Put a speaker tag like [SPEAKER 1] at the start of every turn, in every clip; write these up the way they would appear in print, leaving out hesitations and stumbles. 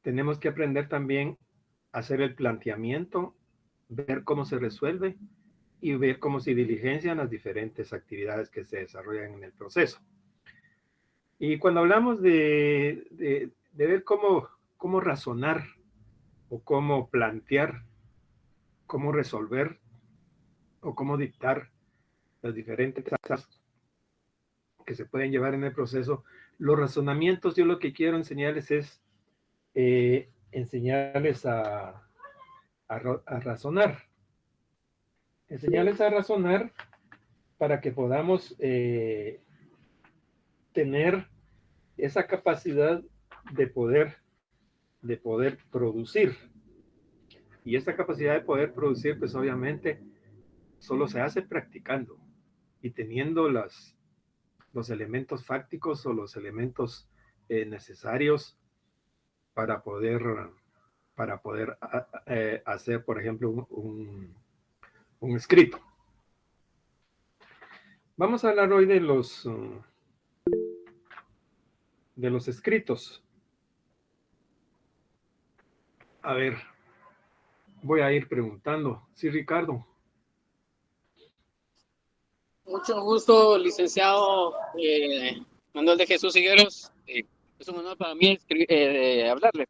[SPEAKER 1] tenemos que aprender también a hacer el planteamiento, ver cómo se resuelve y ver cómo se diligencian las diferentes actividades que se desarrollan en el proceso. Y cuando hablamos de ver cómo razonar o cómo plantear, cómo resolver o cómo dictar las diferentes cosas que se pueden llevar en el proceso, los razonamientos, yo lo que quiero enseñarles es enseñarles a razonar. Enseñarles a razonar para que podamos tener esa capacidad de poder producir. Y esta capacidad de poder producir, pues obviamente, solo se hace practicando y teniendo los elementos fácticos o los elementos necesarios para poder, hacer, por ejemplo, un escrito. Vamos a hablar hoy de los escritos. A ver, voy a ir preguntando. Sí, Ricardo.
[SPEAKER 2] Mucho gusto, licenciado Manuel de Jesús Higueros. Es un honor para mí hablarle.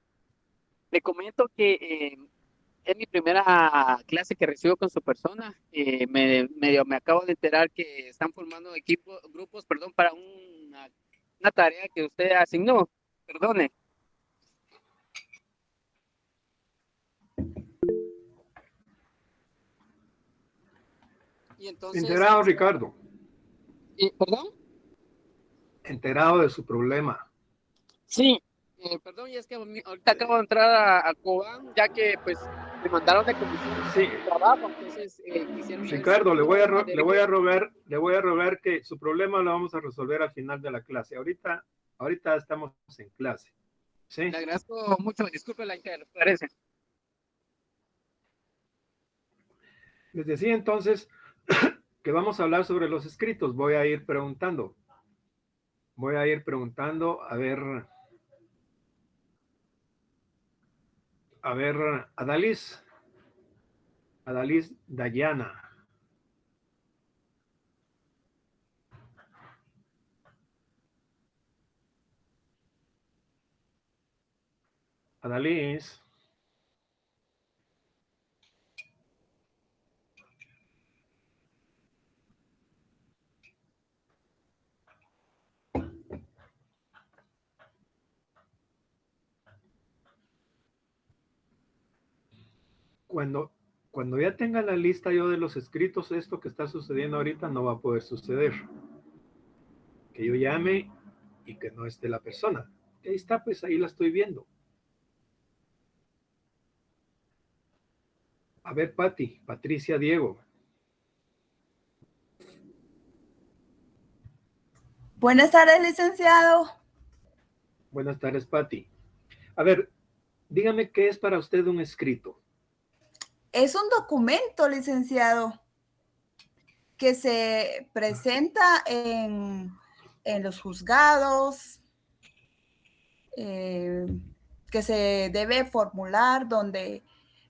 [SPEAKER 2] Le comento que es mi primera clase que recibo con su persona. Me acabo de enterar que están formando grupos, para una tarea que usted asignó. Perdone. Y entonces,
[SPEAKER 1] enterado, Ricardo.
[SPEAKER 2] ¿Perdón?
[SPEAKER 1] Enterado de su problema.
[SPEAKER 2] Sí, perdón, y es que ahorita acabo de entrar a Cobán, ya que pues me mandaron de comisión
[SPEAKER 1] Sí.
[SPEAKER 2] de trabajo, entonces quisieron
[SPEAKER 1] Ricardo, le voy a rogar que su problema lo vamos a resolver al final de la clase. Ahorita estamos en clase. ¿Sí?
[SPEAKER 2] Le agradezco mucho, disculpe la interferencia.
[SPEAKER 1] Les decía entonces que vamos a hablar sobre los escritos. Voy a ir preguntando. A ver, Adalys Dayana. Adalys. Cuando ya tenga la lista yo de los escritos, esto que está sucediendo ahorita no va a poder suceder. Que yo llame y que no esté la persona. Ahí está, pues ahí la estoy viendo. A ver, Patricia Diego.
[SPEAKER 3] Buenas tardes, licenciado.
[SPEAKER 1] Buenas tardes, Pati. A ver, dígame qué es para usted un escrito.
[SPEAKER 3] Es un documento, licenciado, que se presenta en los juzgados, que se debe formular,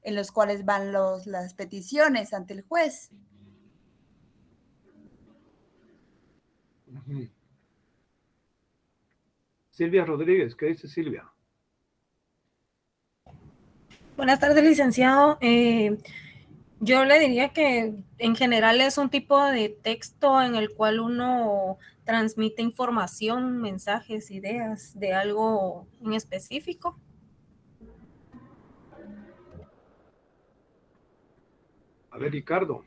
[SPEAKER 3] en los cuales van las peticiones ante el juez.
[SPEAKER 1] Uh-huh. Silvia Rodríguez, ¿qué dice Silvia?
[SPEAKER 4] Buenas tardes, licenciado. Yo le diría que en general es un tipo de texto en el cual uno transmite información, mensajes, ideas de algo en específico.
[SPEAKER 1] A ver, Ricardo.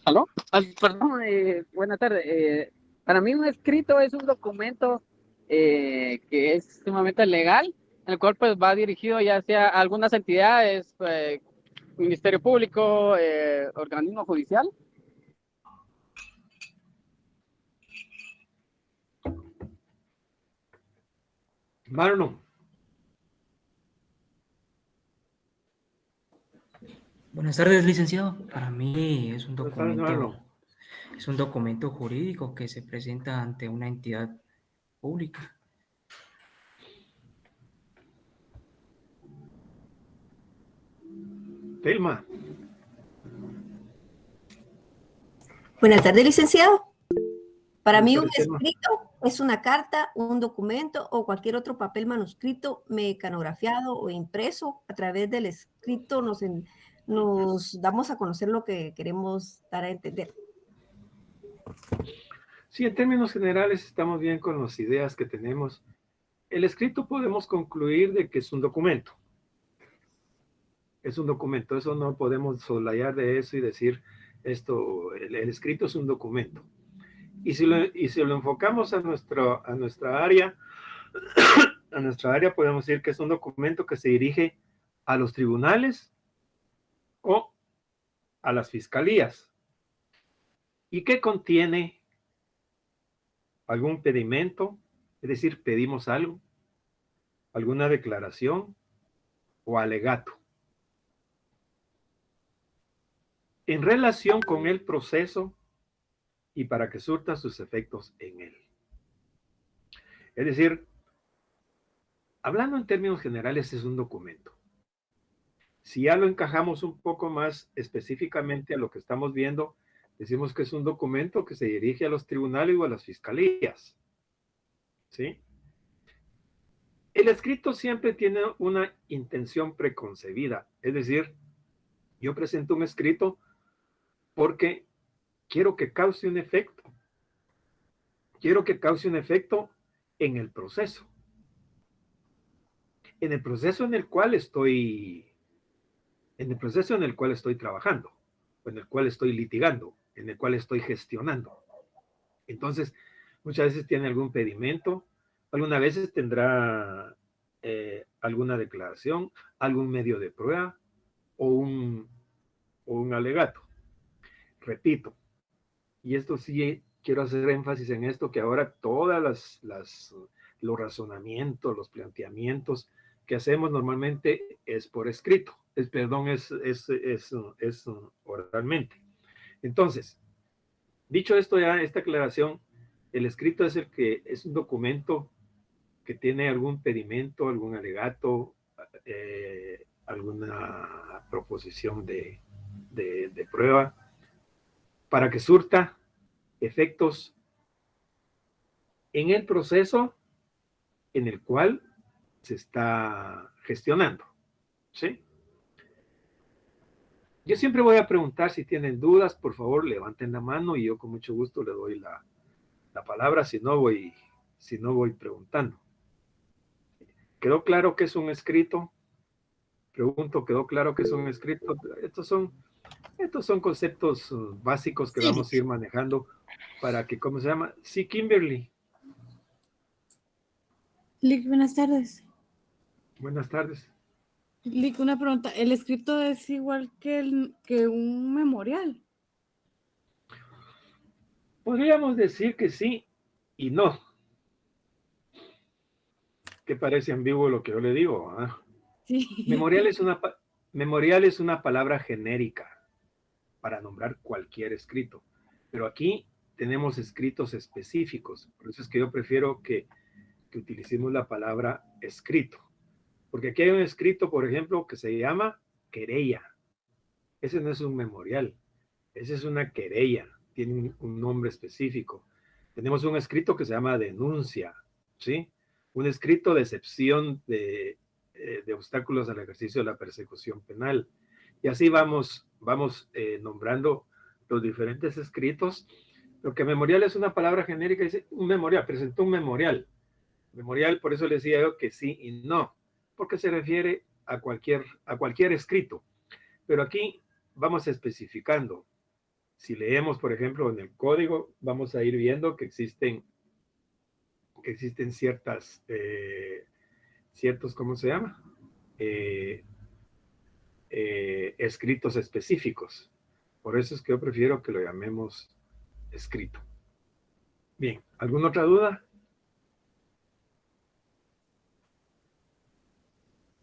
[SPEAKER 2] ¿Aló? Perdón, buena tarde. Para mí un escrito es un documento que es sumamente legal, en el cual pues va dirigido ya sea a algunas entidades, Ministerio Público, organismo judicial.
[SPEAKER 1] Marlon.
[SPEAKER 5] Buenas tardes, licenciado. Para mí es un documento Es un documento jurídico que se presenta ante una entidad pública.
[SPEAKER 1] Telma.
[SPEAKER 6] Buenas tardes, licenciado. Para mí un
[SPEAKER 1] Buenas tardes, Telma.
[SPEAKER 6] escrito es una carta, un documento o cualquier otro papel manuscrito, mecanografiado o impreso. A través del escrito nos damos a conocer lo que queremos dar a entender.
[SPEAKER 1] Sí, en términos generales estamos bien con las ideas que tenemos. El escrito podemos concluir de que es un documento. Es un documento, eso no podemos soslayar de eso y decir esto, el escrito es un documento. Y si lo enfocamos a nuestra área, podemos decir que es un documento que se dirige a los tribunales o a las fiscalías y que contiene algún pedimento, es decir, pedimos algo, alguna declaración o alegato en relación con el proceso y para que surta sus efectos en él. Es decir, hablando en términos generales, es un documento. Si ya lo encajamos un poco más específicamente a lo que estamos viendo, decimos que es un documento que se dirige a los tribunales o a las fiscalías. ¿Sí? El escrito siempre tiene una intención preconcebida, es decir, yo presento un escrito porque quiero que cause un efecto. Quiero que cause un efecto en el proceso. En el proceso en el cual estoy trabajando, o en el cual estoy litigando, en el cual estoy gestionando. Entonces, muchas veces tiene algún pedimento, algunas veces tendrá alguna declaración, algún medio de prueba o un alegato. Repito, y esto sí quiero hacer énfasis en esto, que ahora todas los razonamientos, los planteamientos que hacemos normalmente es por escrito, es oralmente. Entonces, dicho esto ya, esta aclaración, el escrito es un documento que tiene algún pedimento, algún alegato, alguna proposición de prueba, para que surta efectos en el proceso en el cual se está gestionando. ¿Sí? Yo siempre voy a preguntar si tienen dudas, por favor levanten la mano y yo con mucho gusto le doy la palabra, si no voy preguntando. ¿Quedó claro que es un escrito? Pregunto, ¿quedó claro que es un escrito? Estos son conceptos básicos que vamos a ir manejando para que, ¿cómo se llama? Sí, Kimberly.
[SPEAKER 7] Lick, buenas tardes.
[SPEAKER 1] Buenas tardes.
[SPEAKER 7] Lick, una pregunta. ¿El escrito es igual que un memorial?
[SPEAKER 1] Podríamos decir que sí y no. ¿Qué parece ambiguo lo que yo le digo? ¿Ah?
[SPEAKER 7] Sí.
[SPEAKER 1] Memorial es una palabra genérica para nombrar cualquier escrito, pero aquí tenemos escritos específicos, por eso es que yo prefiero que utilicemos la palabra escrito, porque aquí hay un escrito, por ejemplo, que se llama querella. Ese no es un memorial, ese es una querella, tiene un nombre específico. Tenemos un escrito que se llama denuncia, ¿sí? Un escrito de excepción de obstáculos al ejercicio de la persecución penal. Y así vamos nombrando los diferentes escritos. Lo que memorial es una palabra genérica, dice un memorial, presentó un memorial. Memorial, por eso le decía yo que sí y no, porque se refiere a cualquier escrito. Pero aquí vamos especificando. Si leemos, por ejemplo, en el código, vamos a ir viendo que existen ciertos, ¿cómo se llama? Escritos específicos. Por eso es que yo prefiero que lo llamemos escrito. Bien, ¿alguna otra duda?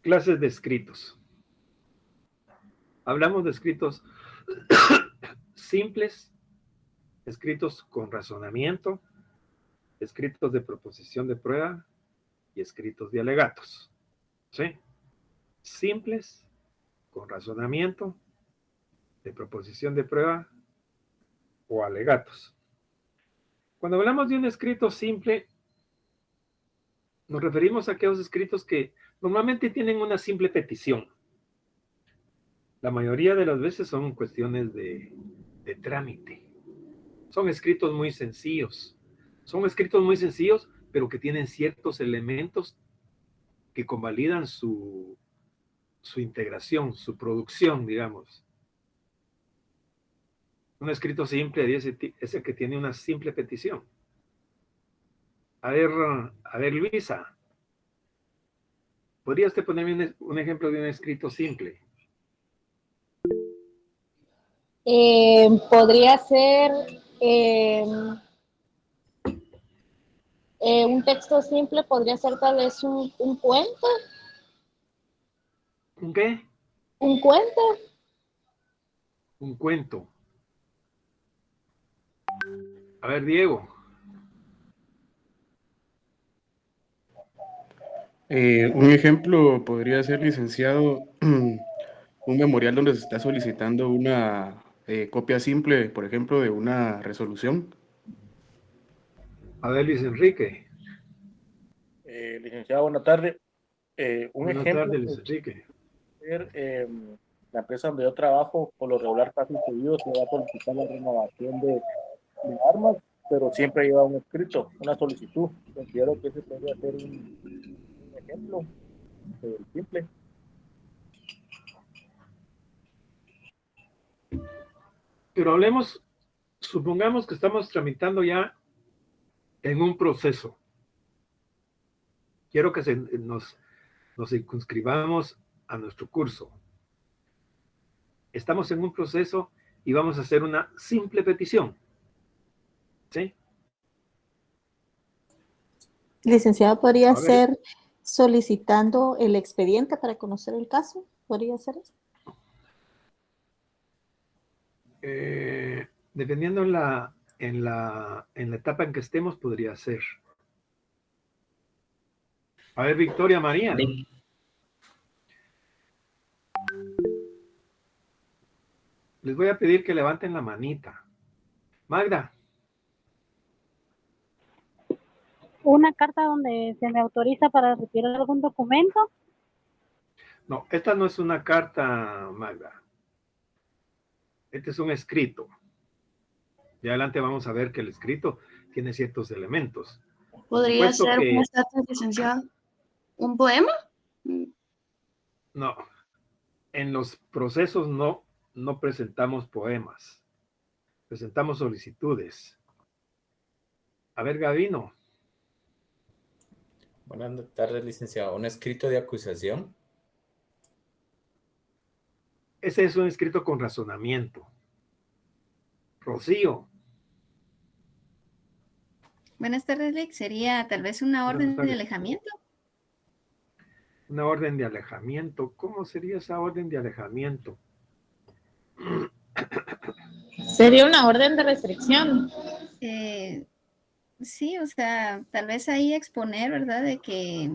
[SPEAKER 1] Clases de escritos. Hablamos de escritos simples, escritos con razonamiento, escritos de proposición de prueba y escritos de alegatos. ¿Sí? Simples, con razonamiento, de proposición de prueba o alegatos. Cuando hablamos de un escrito simple, nos referimos a aquellos escritos que normalmente tienen una simple petición. La mayoría de las veces son cuestiones de trámite. Son escritos muy sencillos. Son escritos muy sencillos, pero que tienen ciertos elementos que convalidan su integración, su producción, digamos. Un escrito simple es el que tiene una simple petición. A ver, Luisa, ¿podría usted ponerme un ejemplo de un escrito simple?
[SPEAKER 8] Podría ser un texto simple, podría ser tal vez un cuento.
[SPEAKER 1] ¿Un qué?
[SPEAKER 8] Un cuento.
[SPEAKER 1] Un cuento. A ver, Diego.
[SPEAKER 9] Un ejemplo podría ser, licenciado, un memorial donde se está solicitando una copia simple, por ejemplo, de una resolución.
[SPEAKER 1] A ver, Luis Enrique.
[SPEAKER 10] Licenciado, buenas tardes. Un
[SPEAKER 1] Buenas
[SPEAKER 10] ejemplo
[SPEAKER 1] tardes, Luis Enrique.
[SPEAKER 10] puede ser, la empresa donde yo trabajo, por lo regular casi seguido se va a solicitar la renovación de armas, pero siempre lleva un escrito, una solicitud. Considero que ese podría ser un ejemplo simple.
[SPEAKER 1] Pero supongamos que estamos tramitando ya en un proceso. Quiero que nos circunscribamos a nuestro curso. Estamos en un proceso y vamos a hacer una simple petición. ¿Sí?
[SPEAKER 11] Licenciado, ¿podría ser solicitando el expediente para conocer el caso? ¿Podría ser eso?
[SPEAKER 1] Dependiendo en la etapa en que estemos, podría ser. A ver, Victoria María. Les voy a pedir que levanten la manita. Magda.
[SPEAKER 12] Una carta donde se me autoriza para retirar algún documento.
[SPEAKER 1] No, esta no es una carta, Magda. Este es un escrito. Y adelante vamos a ver que el escrito tiene ciertos elementos.
[SPEAKER 13] ¿Podría ser un estatus, licenciado? ¿Un poema?
[SPEAKER 1] No. En los procesos no presentamos poemas. Presentamos solicitudes. A ver, Gavino.
[SPEAKER 14] Buenas tardes, licenciado. ¿Un escrito de acusación?
[SPEAKER 1] Ese es un escrito con razonamiento. Rocío.
[SPEAKER 15] Buenas tardes, Lick. ¿Sería tal vez una orden de alejamiento?
[SPEAKER 1] Una orden de alejamiento. ¿Cómo sería esa orden de alejamiento?
[SPEAKER 8] Sería una orden de restricción.
[SPEAKER 15] Sí, o sea, tal vez ahí exponer, ¿verdad? De que,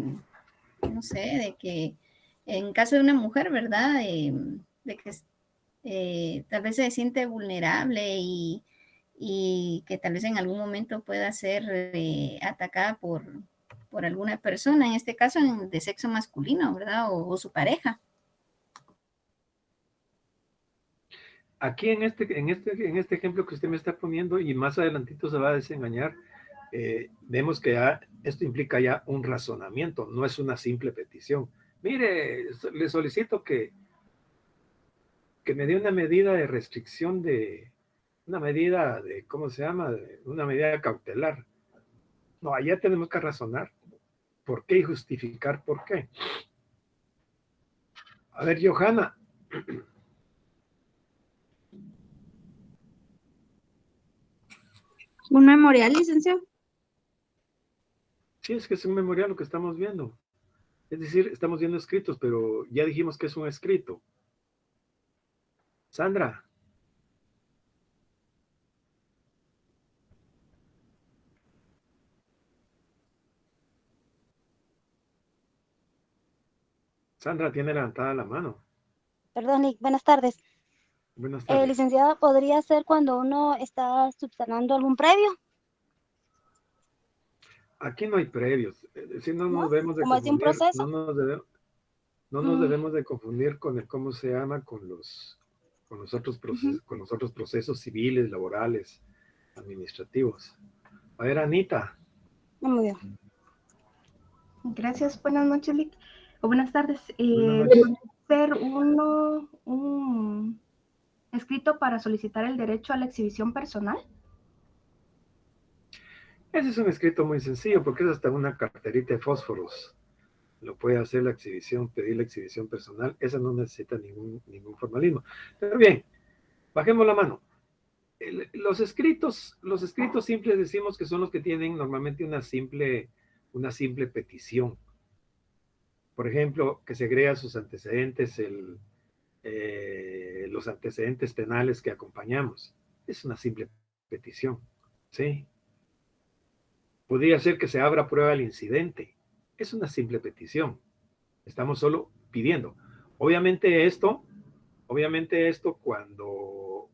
[SPEAKER 15] no sé, de que en caso de una mujer, ¿verdad? De que tal vez se siente vulnerable y que tal vez en algún momento pueda ser atacada por alguna persona, en este caso de sexo masculino, ¿verdad? O su pareja.
[SPEAKER 1] Aquí en este ejemplo que usted me está poniendo, y más adelantito se va a desengañar, vemos que esto implica ya un razonamiento, no es una simple petición. Mire, le solicito que me dé una medida de restricción una medida de, ¿cómo se llama? Una medida cautelar. No, allá tenemos que razonar por qué y justificar por qué. A ver, Johanna.
[SPEAKER 13] ¿Un memorial, licenciado?
[SPEAKER 1] Sí, es que es un memorial lo que estamos viendo. Es decir, estamos viendo escritos, pero ya dijimos que es un escrito. Sandra. Sandra tiene levantada la mano.
[SPEAKER 12] Perdón, Nick, buenas tardes.
[SPEAKER 1] Buenas tardes.
[SPEAKER 12] Licenciada, ¿podría ser cuando uno está subsanando algún previo?
[SPEAKER 1] Aquí no hay previos. Es decir, no nos debemos de
[SPEAKER 12] ¿Como es de un
[SPEAKER 1] confundir,
[SPEAKER 12] proceso?
[SPEAKER 1] no nos debemos de confundir con el cómo se llama con los otros procesos, con los otros procesos civiles, laborales, administrativos. A ver, Anita.
[SPEAKER 12] Muy bien.
[SPEAKER 13] Gracias, buenas noches, Lick. O buenas tardes.
[SPEAKER 1] Buenas noches.
[SPEAKER 13] ¿Puede ser un escrito para solicitar el derecho a la exhibición personal?
[SPEAKER 1] Ese es un escrito muy sencillo porque es hasta una carterita de fósforos. Lo puede hacer la exhibición, pedir la exhibición personal. Esa no necesita ningún formalismo. Pero bien, bajemos la mano. Los escritos simples decimos que son los que tienen normalmente una simple petición. Por ejemplo, que se agrega sus antecedentes, los antecedentes penales que acompañamos. Es una simple petición, ¿sí? Podría ser que se abra prueba del incidente. Es una simple petición. Estamos solo pidiendo. Obviamente esto cuando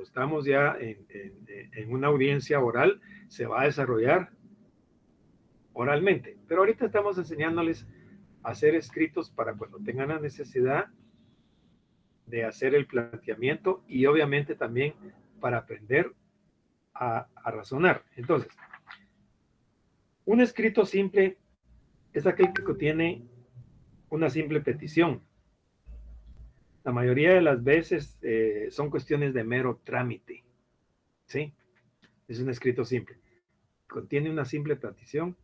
[SPEAKER 1] estamos ya en una audiencia oral, se va a desarrollar oralmente. Pero ahorita estamos enseñándoles a hacer escritos para cuando tengan la necesidad de hacer el planteamiento y obviamente también para aprender a razonar. Entonces, un escrito simple es aquel que contiene una simple petición. La mayoría de las veces son cuestiones de mero trámite, ¿sí? Es un escrito simple. Contiene una simple petición.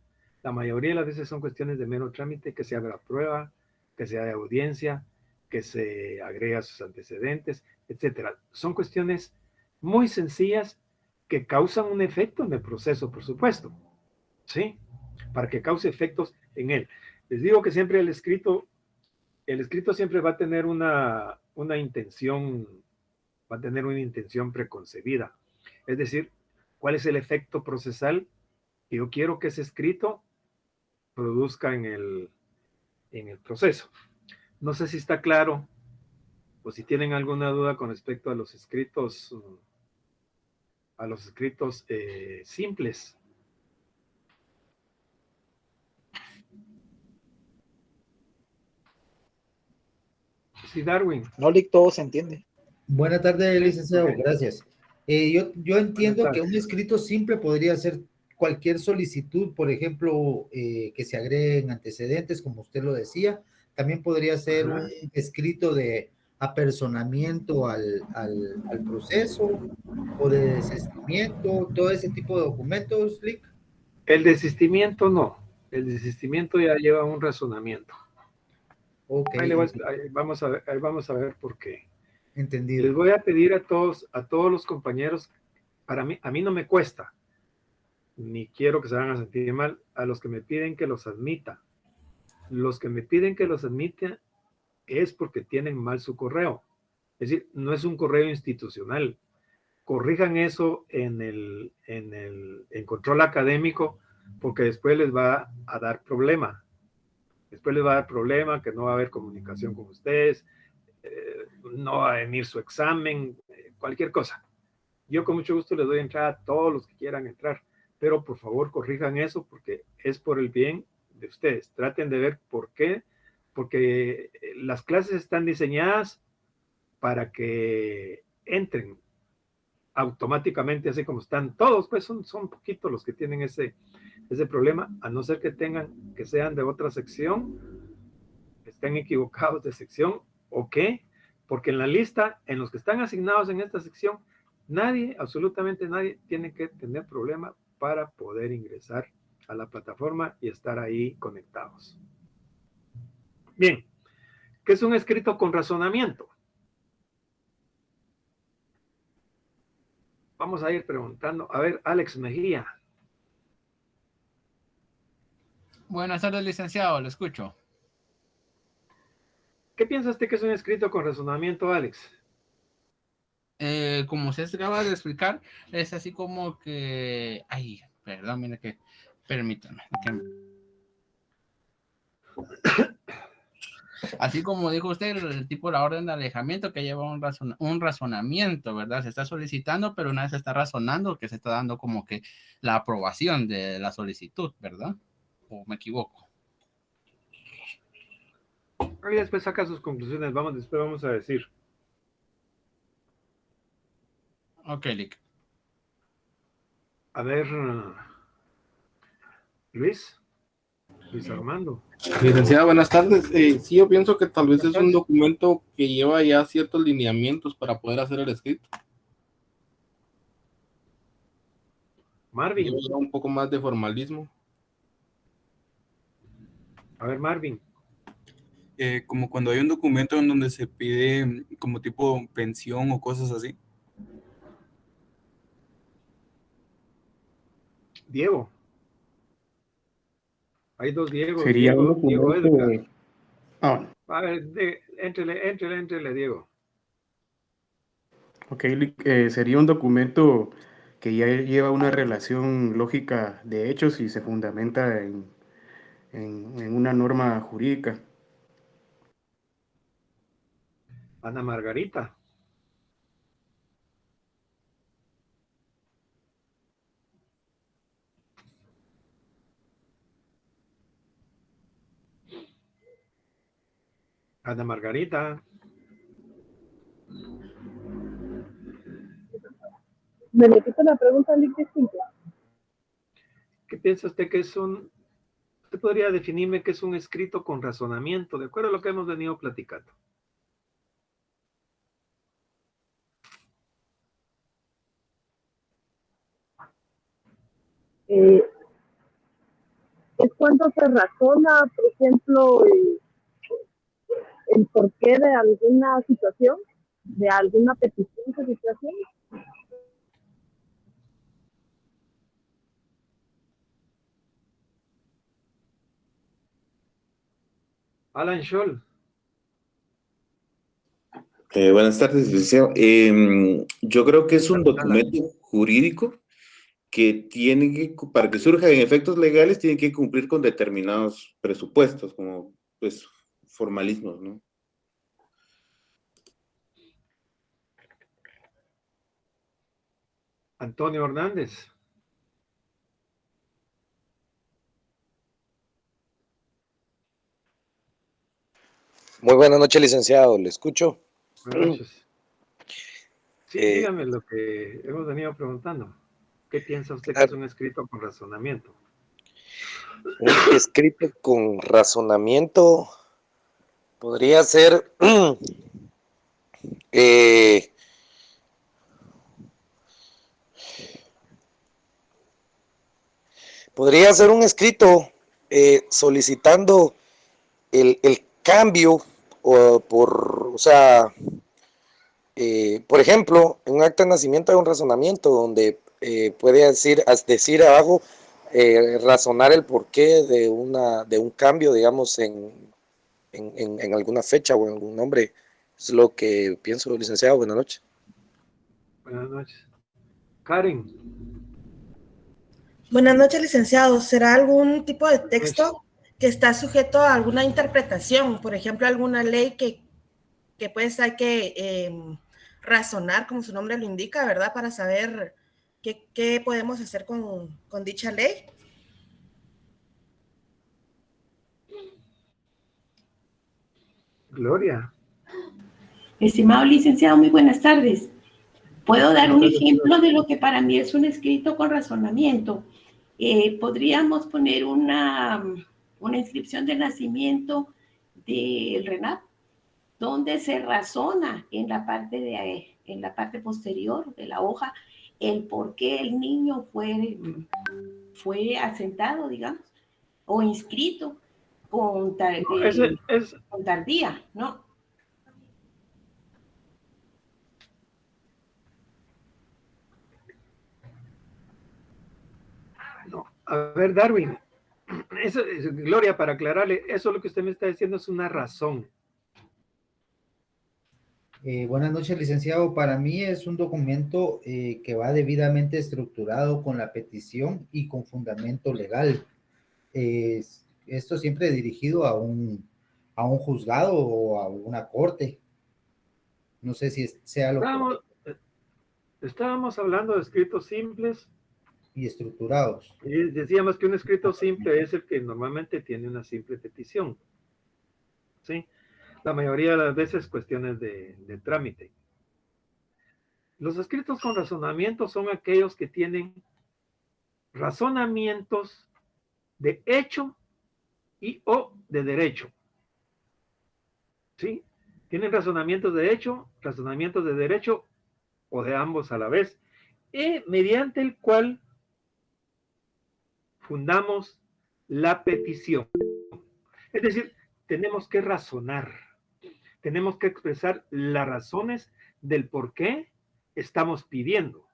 [SPEAKER 1] La mayoría de las veces son cuestiones de mero trámite, que se abra prueba, que se haga audiencia, que se agrega sus antecedentes, etc. Son cuestiones muy sencillas que causan un efecto en el proceso, por supuesto, ¿sí? Para que cause efectos en él. Les digo que siempre el escrito siempre va a tener una intención preconcebida. Es decir, ¿cuál es el efecto procesal que yo quiero que ese escrito produzca en el proceso? No sé si está claro o si tienen alguna duda con respecto a los escritos simples. Sí, Darwin.
[SPEAKER 16] No, Lick, todo se entiende.
[SPEAKER 17] Buenas tardes, licenciado.
[SPEAKER 1] Okay.
[SPEAKER 17] Gracias. Yo entiendo que un escrito simple podría ser cualquier solicitud, por ejemplo, que se agreguen antecedentes, como usted lo decía. También podría ser un escrito de apersonamiento al proceso o de desistimiento, todo ese tipo de documentos, Lick.
[SPEAKER 1] El desistimiento no. El desistimiento ya lleva un razonamiento.
[SPEAKER 17] Okay.
[SPEAKER 1] Ahí vamos a ver por qué.
[SPEAKER 17] Entendido.
[SPEAKER 1] Les voy a pedir a todos los compañeros, a mí no me cuesta, ni quiero que se vayan a sentir mal, a los que me piden que los admita. Los que me piden que los admita es porque tienen mal su correo. Es decir, no es un correo institucional. Corrijan eso en control académico, porque después les va a dar problema. Después les va a dar problema, que no va a haber comunicación con ustedes, no va a venir su examen, cualquier cosa. Yo con mucho gusto les doy entrada a todos los que quieran entrar, pero por favor corrijan eso porque es por el bien de ustedes. Traten de ver por qué, porque las clases están diseñadas para que entren automáticamente, así como están todos, pues son poquitos los que tienen ese problema, a no ser que sean de otra sección, estén equivocados de sección, ¿o qué? Porque en la lista, en los que están asignados en esta sección, absolutamente nadie tiene que tener problema para poder ingresar a la plataforma y estar ahí conectados. Bien, ¿qué es un escrito con razonamiento? Vamos a ir preguntando. A ver, Alex Mejía.
[SPEAKER 18] Buenas tardes, licenciado, lo escucho.
[SPEAKER 1] ¿Qué piensa usted que es un escrito con razonamiento, Alex?
[SPEAKER 18] Como usted acaba de explicar, es así como que... Ay, perdón, mire que... Permítame. Así como dijo usted, el tipo de la orden de alejamiento que lleva un razonamiento, ¿verdad? Se está solicitando, pero una vez se está razonando que se está dando como que la aprobación de la solicitud, ¿verdad? ¿O me equivoco?
[SPEAKER 1] Y después saca sus conclusiones. Después vamos a decir.
[SPEAKER 18] Ok, Lick.
[SPEAKER 1] A ver, Luis Armando.
[SPEAKER 16] Licenciada, buenas tardes. Sí, yo pienso que tal vez es un documento que lleva ya ciertos lineamientos para poder hacer el escrito.
[SPEAKER 1] Marvin.
[SPEAKER 16] Lleva ya un poco más de formalismo.
[SPEAKER 1] A ver, Marvin.
[SPEAKER 19] Como cuando hay un documento en donde se pide como tipo pensión o cosas así.
[SPEAKER 1] Diego. Hay dos Diego.
[SPEAKER 9] Sería un
[SPEAKER 1] Diego
[SPEAKER 9] documento.
[SPEAKER 1] Edgar. A ver, éntrele, Diego.
[SPEAKER 9] Ok, sería un documento que ya lleva una relación lógica de hechos y se fundamenta en una norma jurídica.
[SPEAKER 1] Ana Margarita. Ana Margarita.
[SPEAKER 12] ¿Me repite la pregunta, Lick? Disculpe.
[SPEAKER 1] ¿Qué piensa usted que es usted podría definirme qué es un escrito con razonamiento, de acuerdo a lo que hemos venido platicando?
[SPEAKER 12] Es cuando se razona, por ejemplo, el porqué de alguna situación, de alguna petición de situación.
[SPEAKER 1] Alan Scholl.
[SPEAKER 20] Buenas tardes, licenciado. Yo creo que es un documento jurídico que tiene que, para que surjan efectos legales, tiene que cumplir con determinados presupuestos, como pues formalismos, ¿no?
[SPEAKER 1] Antonio Hernández.
[SPEAKER 21] Muy buenas noches, licenciado. ¿Le escucho?
[SPEAKER 1] Buenas noches. Sí, dígame lo que hemos venido preguntando. ¿Qué piensa usted que es un escrito con razonamiento?
[SPEAKER 21] Un escrito con razonamiento podría ser un escrito solicitando el cambio por ejemplo, en un acta de nacimiento hay un razonamiento donde puede decir abajo, razonar el porqué de un cambio, digamos, en alguna fecha o en algún nombre. Es lo que pienso, licenciado. Buenas noches.
[SPEAKER 1] Buenas noches. Karen.
[SPEAKER 22] Buenas noches, licenciado. ¿Será algún tipo de texto que está sujeto a alguna interpretación? Por ejemplo, alguna ley que pues hay que razonar, como su nombre lo indica, ¿verdad? Para saber qué podemos hacer con dicha ley.
[SPEAKER 1] Gloria.
[SPEAKER 23] Estimado licenciado, muy buenas tardes. ¿Puedo dar un ejemplo de lo que para mí es un escrito con razonamiento? Podríamos poner una inscripción de nacimiento del RENAP, donde se razona en la parte posterior de la hoja el por qué el niño fue asentado, digamos, o inscrito con tardía, ¿no?
[SPEAKER 1] No. A ver, Darwin. Gloria, para aclararle, eso lo que usted me está diciendo es una razón.
[SPEAKER 17] Buenas noches, licenciado. Para mí es un documento que va debidamente estructurado con la petición y con fundamento legal. Esto siempre dirigido a un a un juzgado o a una corte. No sé si sea lo que...
[SPEAKER 1] Estábamos hablando de escritos simples
[SPEAKER 17] y estructurados.
[SPEAKER 1] Y decíamos que un escrito simple es el que normalmente tiene una simple petición. ¿Sí? La mayoría de las veces cuestiones de trámite. Los escritos con razonamiento son aquellos que tienen razonamientos de hecho y o de derecho. ¿Sí? Tienen razonamientos de hecho, razonamientos de derecho o de ambos a la vez, y mediante el cual fundamos la petición. Es decir, tenemos que razonar, tenemos que expresar las razones del por qué estamos pidiendo.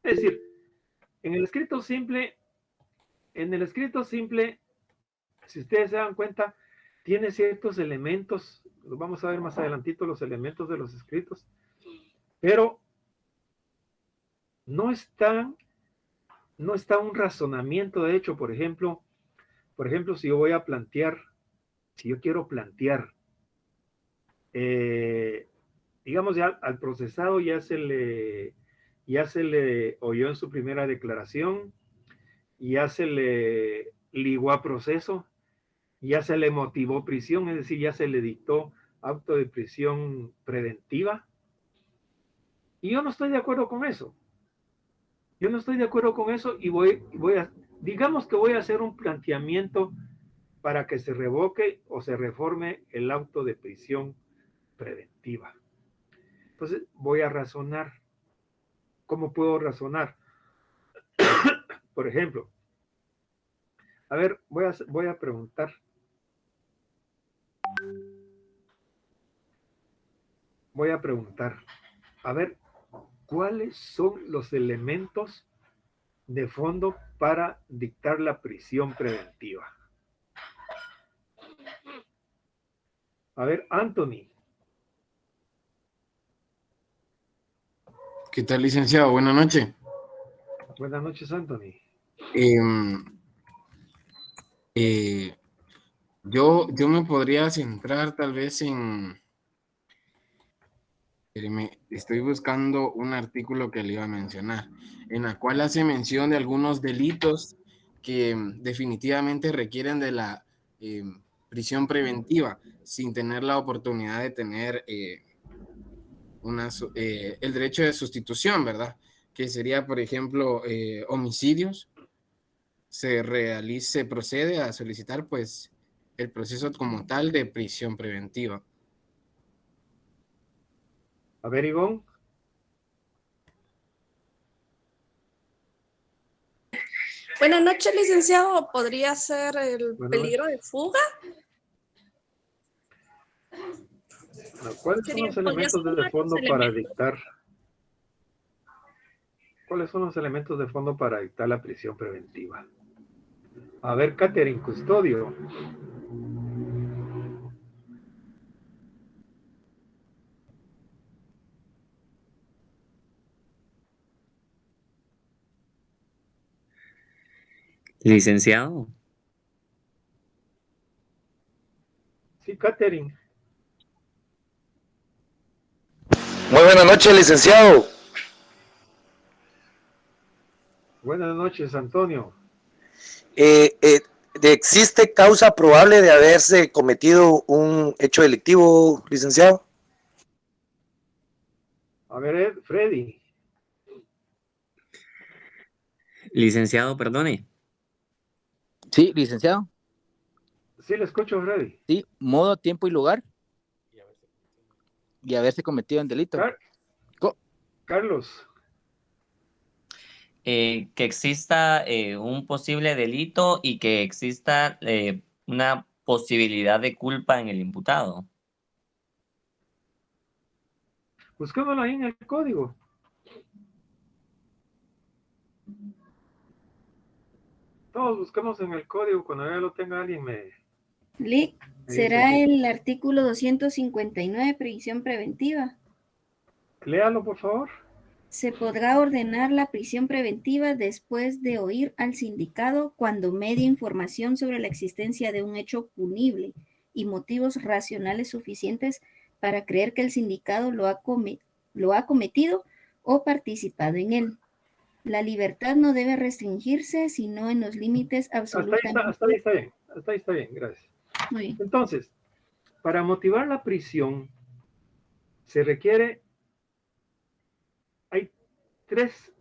[SPEAKER 1] Es decir, en el escrito simple, si ustedes se dan cuenta, tiene ciertos elementos, los vamos a ver más adelantito, los elementos de los escritos, pero no está un razonamiento de hecho. Por ejemplo, si yo voy a plantear, si yo quiero plantear, digamos ya al procesado ya se le oyó en su primera declaración, ya se le ligó a proceso, ya se le motivó prisión, es decir, ya se le dictó auto de prisión preventiva. Y yo no estoy de acuerdo con eso. Yo no estoy de acuerdo con eso y digamos que voy a hacer un planteamiento para que se revoque o se reforme el auto de prisión preventiva. Entonces voy a razonar. ¿Cómo puedo razonar? Por ejemplo, a ver, voy a preguntar. A ver, ¿cuáles son los elementos de fondo para dictar la prisión preventiva? A ver, Anthony.
[SPEAKER 2] ¿Qué tal, licenciado? Buenas noches.
[SPEAKER 1] Buenas noches, Anthony.
[SPEAKER 2] Yo me podría centrar tal vez estoy buscando un artículo que le iba a mencionar, en la cual hace mención de algunos delitos que definitivamente requieren de la prisión preventiva, sin tener la oportunidad de tener el derecho de sustitución, ¿verdad? Que sería, por ejemplo, homicidios. Se procede a solicitar, pues, el proceso como tal de prisión preventiva.
[SPEAKER 1] A ver, Ivonne.
[SPEAKER 22] Buenas noches, licenciado. ¿Podría ser el peligro de fuga?
[SPEAKER 1] ¿Cuáles son los elementos de fondo para dictar? ¿Cuáles son los elementos de fondo para dictar la prisión preventiva? A ver, Catherine Custodio.
[SPEAKER 3] Licenciado.
[SPEAKER 1] Sí, Catherine.
[SPEAKER 21] Muy buenas noches, licenciado.
[SPEAKER 1] Buenas noches, Antonio.
[SPEAKER 21] ¿Existe causa probable de haberse cometido un hecho delictivo, licenciado?
[SPEAKER 1] A ver, Freddy.
[SPEAKER 3] Licenciado, perdone.
[SPEAKER 4] Sí, licenciado.
[SPEAKER 1] Sí, le escucho, Freddy.
[SPEAKER 4] Sí, modo, tiempo y lugar. Y haberse cometido un delito.
[SPEAKER 1] Carlos.
[SPEAKER 3] Que exista un posible delito y que exista una posibilidad de culpa en el imputado.
[SPEAKER 1] Buscámoslo ahí en el código. Todos buscamos en el código, cuando ya lo tenga alguien
[SPEAKER 15] será el artículo 259, prisión preventiva.
[SPEAKER 1] Léalo, por favor.
[SPEAKER 15] Se podrá ordenar la prisión preventiva después de oír al sindicado cuando medie información sobre la existencia de un hecho punible y motivos racionales suficientes para creer que el sindicado lo ha cometido o participado en él. La libertad no debe restringirse, sino en los límites absolutamente...
[SPEAKER 1] Hasta ahí está bien, gracias.
[SPEAKER 15] Muy bien.
[SPEAKER 1] Entonces, para motivar la prisión, se requiere, hay tres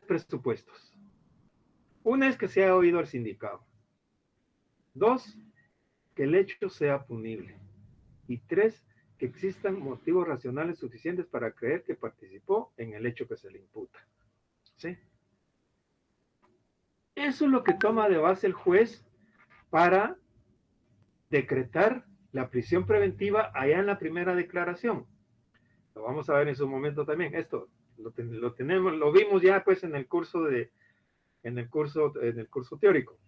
[SPEAKER 1] presupuestos. Una es que se haya oído al sindicado. 2, que el hecho sea punible. Y 3, que existan motivos racionales suficientes para creer que participó en el hecho que se le imputa. ¿Sí? Eso es lo que toma de base el juez para decretar la prisión preventiva allá en la primera declaración. Lo vamos a ver en su momento también. Esto lo tenemos, lo vimos ya pues en el curso teórico.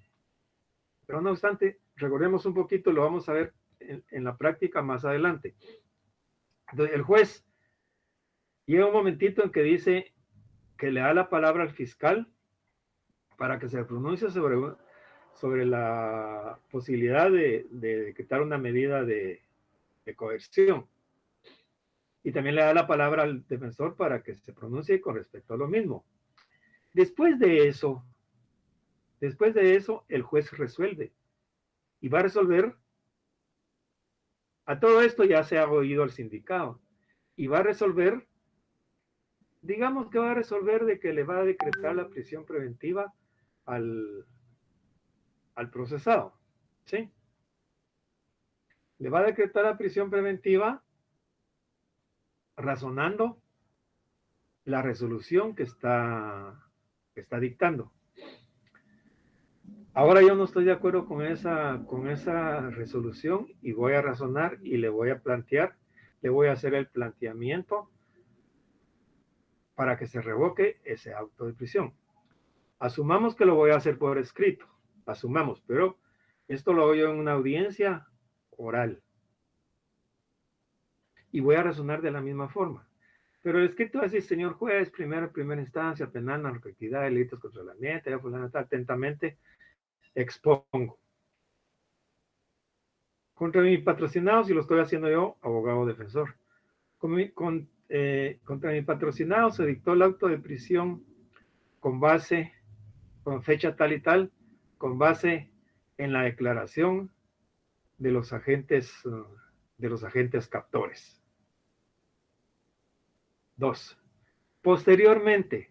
[SPEAKER 1] Pero no obstante, recordemos un poquito, lo vamos a ver en la práctica más adelante. Entonces, el juez llega un momentito en que dice que le da la palabra al fiscal para que se pronuncie sobre la posibilidad de decretar una medida de coerción. Y también le da la palabra al defensor para que se pronuncie con respecto a lo mismo. Después de eso, el juez resuelve. Y va a resolver, a todo esto ya se ha oído al sindicado. Y va a resolver, digamos que va a resolver de que le va a decretar la prisión preventiva al procesado. ¿Sí? Le va a decretar la prisión preventiva razonando la resolución que está dictando. Ahora yo no estoy de acuerdo con esa resolución y voy a razonar y le voy a plantear, le voy a hacer el planteamiento para que se revoque ese auto de prisión. Asumamos que lo voy a hacer por escrito, asumamos, pero esto lo hago yo en una audiencia oral. Y voy a razonar de la misma forma. Pero el escrito va a decir, señor juez, primera instancia, penal, narcoactividad, delitos contra el ambiente, ya fulano tal, atentamente expongo. Contra mi patrocinado, si lo estoy haciendo yo, abogado defensor. Contra mi patrocinado se dictó el auto de prisión con fecha tal y tal, con base en la declaración de los agentes captores. 2. Posteriormente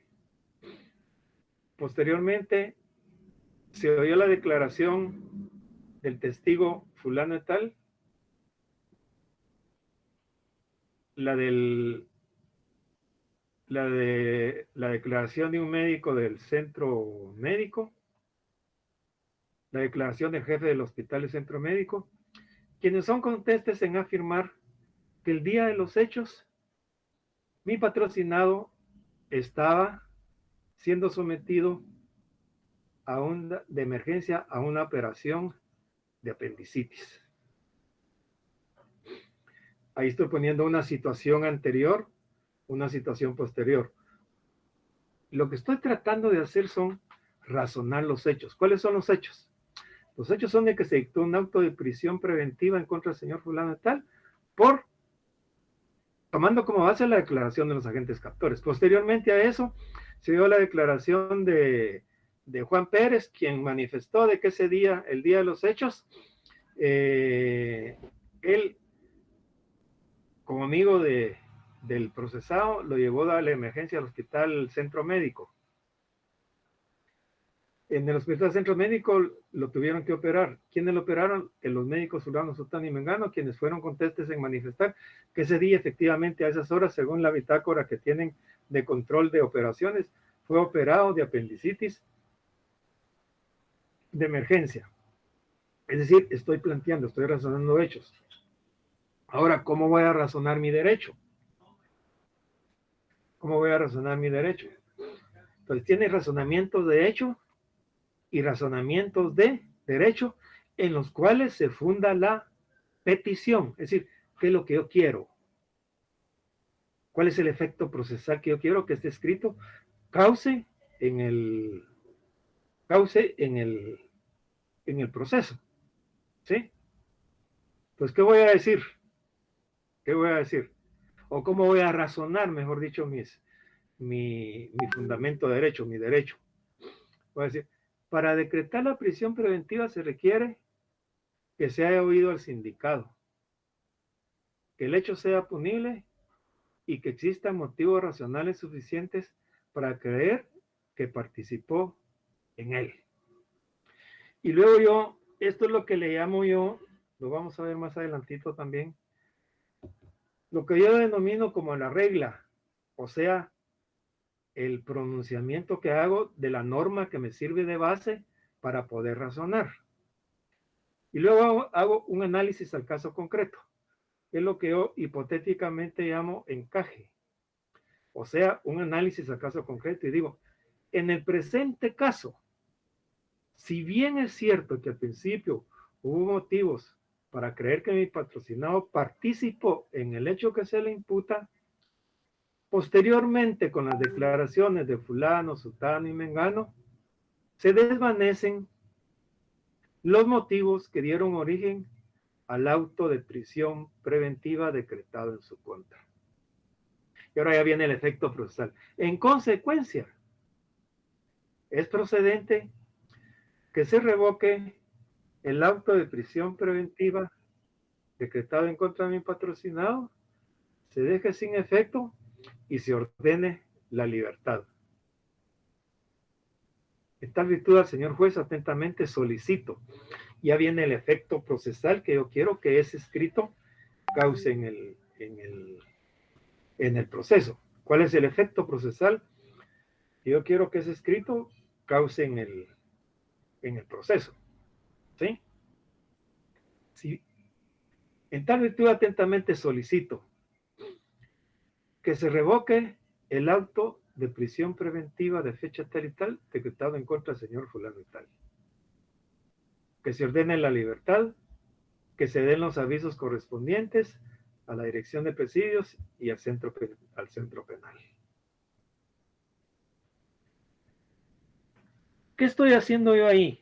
[SPEAKER 1] se oyó la declaración del testigo fulano y tal, la declaración de un médico del centro médico, la declaración del jefe del hospital del centro médico, quienes son contestes en afirmar que el día de los hechos mi patrocinado estaba siendo sometido de emergencia a una operación de apendicitis. Ahí estoy poniendo una situación anterior, una situación posterior. Lo que estoy tratando de hacer son razonar los hechos. ¿Cuáles son los hechos? Los hechos son de que se dictó un auto de prisión preventiva en contra del señor fulano tal, tomando como base la declaración de los agentes captores. Posteriormente a eso, se dio la declaración de Juan Pérez, quien manifestó de que ese día, el día de los hechos, él, como amigo del procesado, lo llevó a la emergencia al hospital centro médico. En el hospital centro médico lo tuvieron que operar. ¿Quiénes lo operaron? Los médicos fulano, sutano y mengano, quienes fueron contestes en manifestar que ese día, efectivamente, a esas horas, según la bitácora que tienen de control de operaciones, fue operado de apendicitis de emergencia. Es decir, estoy razonando hechos. Ahora, ¿cómo voy a razonar mi derecho? ¿Cómo voy a razonar mi derecho? Entonces, tiene razonamientos de hecho y razonamientos de derecho en los cuales se funda la petición. Es decir, ¿qué es lo que yo quiero? ¿Cuál es el efecto procesal que yo quiero que esté escrito? Cause en el proceso. ¿Sí? Pues, ¿qué voy a decir? ¿Qué voy a decir? O cómo voy a razonar, mejor dicho, mi fundamento de derecho, mi derecho. Voy a decir, para decretar la prisión preventiva se requiere que se haya oído al sindicado, que el hecho sea punible y que existan motivos racionales suficientes para creer que participó en él. Y luego esto es lo que le llamo yo, lo vamos a ver más adelantito también, lo que yo denomino como la regla, o sea, el pronunciamiento que hago de la norma que me sirve de base para poder razonar. Y luego hago un análisis al caso concreto. Es lo que yo hipotéticamente llamo encaje. O sea, un análisis al caso concreto y digo, en el presente caso, si bien es cierto que al principio hubo motivos para creer que mi patrocinado participó en el hecho que se le imputa, posteriormente con las declaraciones de fulano, sutano y mengano, se desvanecen los motivos que dieron origen al auto de prisión preventiva decretado en su contra. Y ahora ya viene el efecto procesal. En consecuencia, es procedente que se revoque el auto de prisión preventiva decretado en contra de mi patrocinado, se deje sin efecto y se ordene la libertad. En tal virtud al señor juez atentamente solicito. Ya viene el efecto procesal que yo quiero que ese escrito cause en el proceso. ¿Cuál es el efecto procesal? Yo quiero que ese escrito cause en el proceso. ¿Sí? Sí. En tal virtud atentamente solicito que se revoque el auto de prisión preventiva de fecha tal y tal decretado en contra del señor fulano y tal. Que se ordene la libertad, que se den los avisos correspondientes a la dirección de presidios y al centro penal. ¿Qué estoy haciendo yo ahí?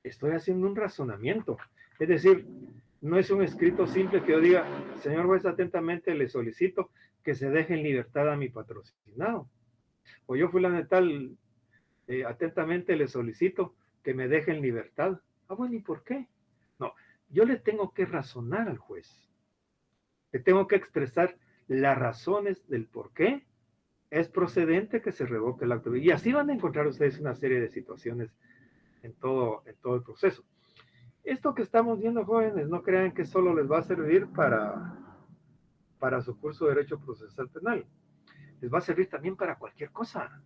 [SPEAKER 1] Estoy haciendo un razonamiento. Es decir, no es un escrito simple que yo diga, señor juez, atentamente le solicito que se deje en libertad a mi patrocinado. O yo fulano de tal, atentamente le solicito que me deje en libertad. Ah, bueno, ¿y por qué? No, yo le tengo que razonar al juez. Le tengo que expresar las razones del por qué es procedente que se revoque el auto. Y así van a encontrar ustedes una serie de situaciones en todo el proceso. Esto que estamos viendo, jóvenes, no crean que solo les va a servir para su curso de Derecho Procesal Penal. Les va a servir también para cualquier cosa.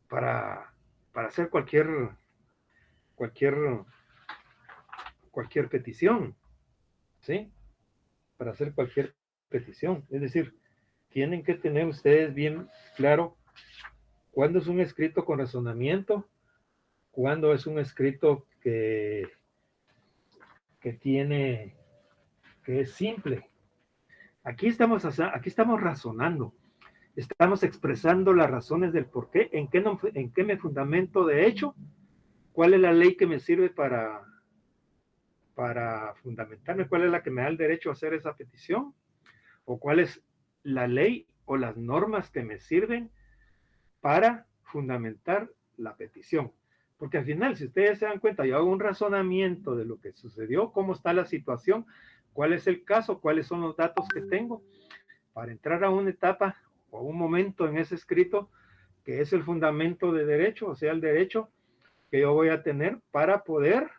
[SPEAKER 1] Para hacer cualquier petición. ¿Sí? Para hacer cualquier petición. Es decir, tienen que tener ustedes bien claro cuándo es un escrito con razonamiento, cuándo es un escrito que es simple. Aquí estamos razonando, estamos expresando las razones del por qué, en qué me fundamento de hecho, cuál es la ley que me sirve para fundamentarme, cuál es la que me da el derecho a hacer esa petición, o cuál es la ley o las normas que me sirven para fundamentar la petición. Porque al final, si ustedes se dan cuenta, yo hago un razonamiento de lo que sucedió, cómo está la situación, cuál es el caso, cuáles son los datos que tengo, para entrar a una etapa o a un momento en ese escrito que es el fundamento de derecho, o sea, el derecho que yo voy a tener para poder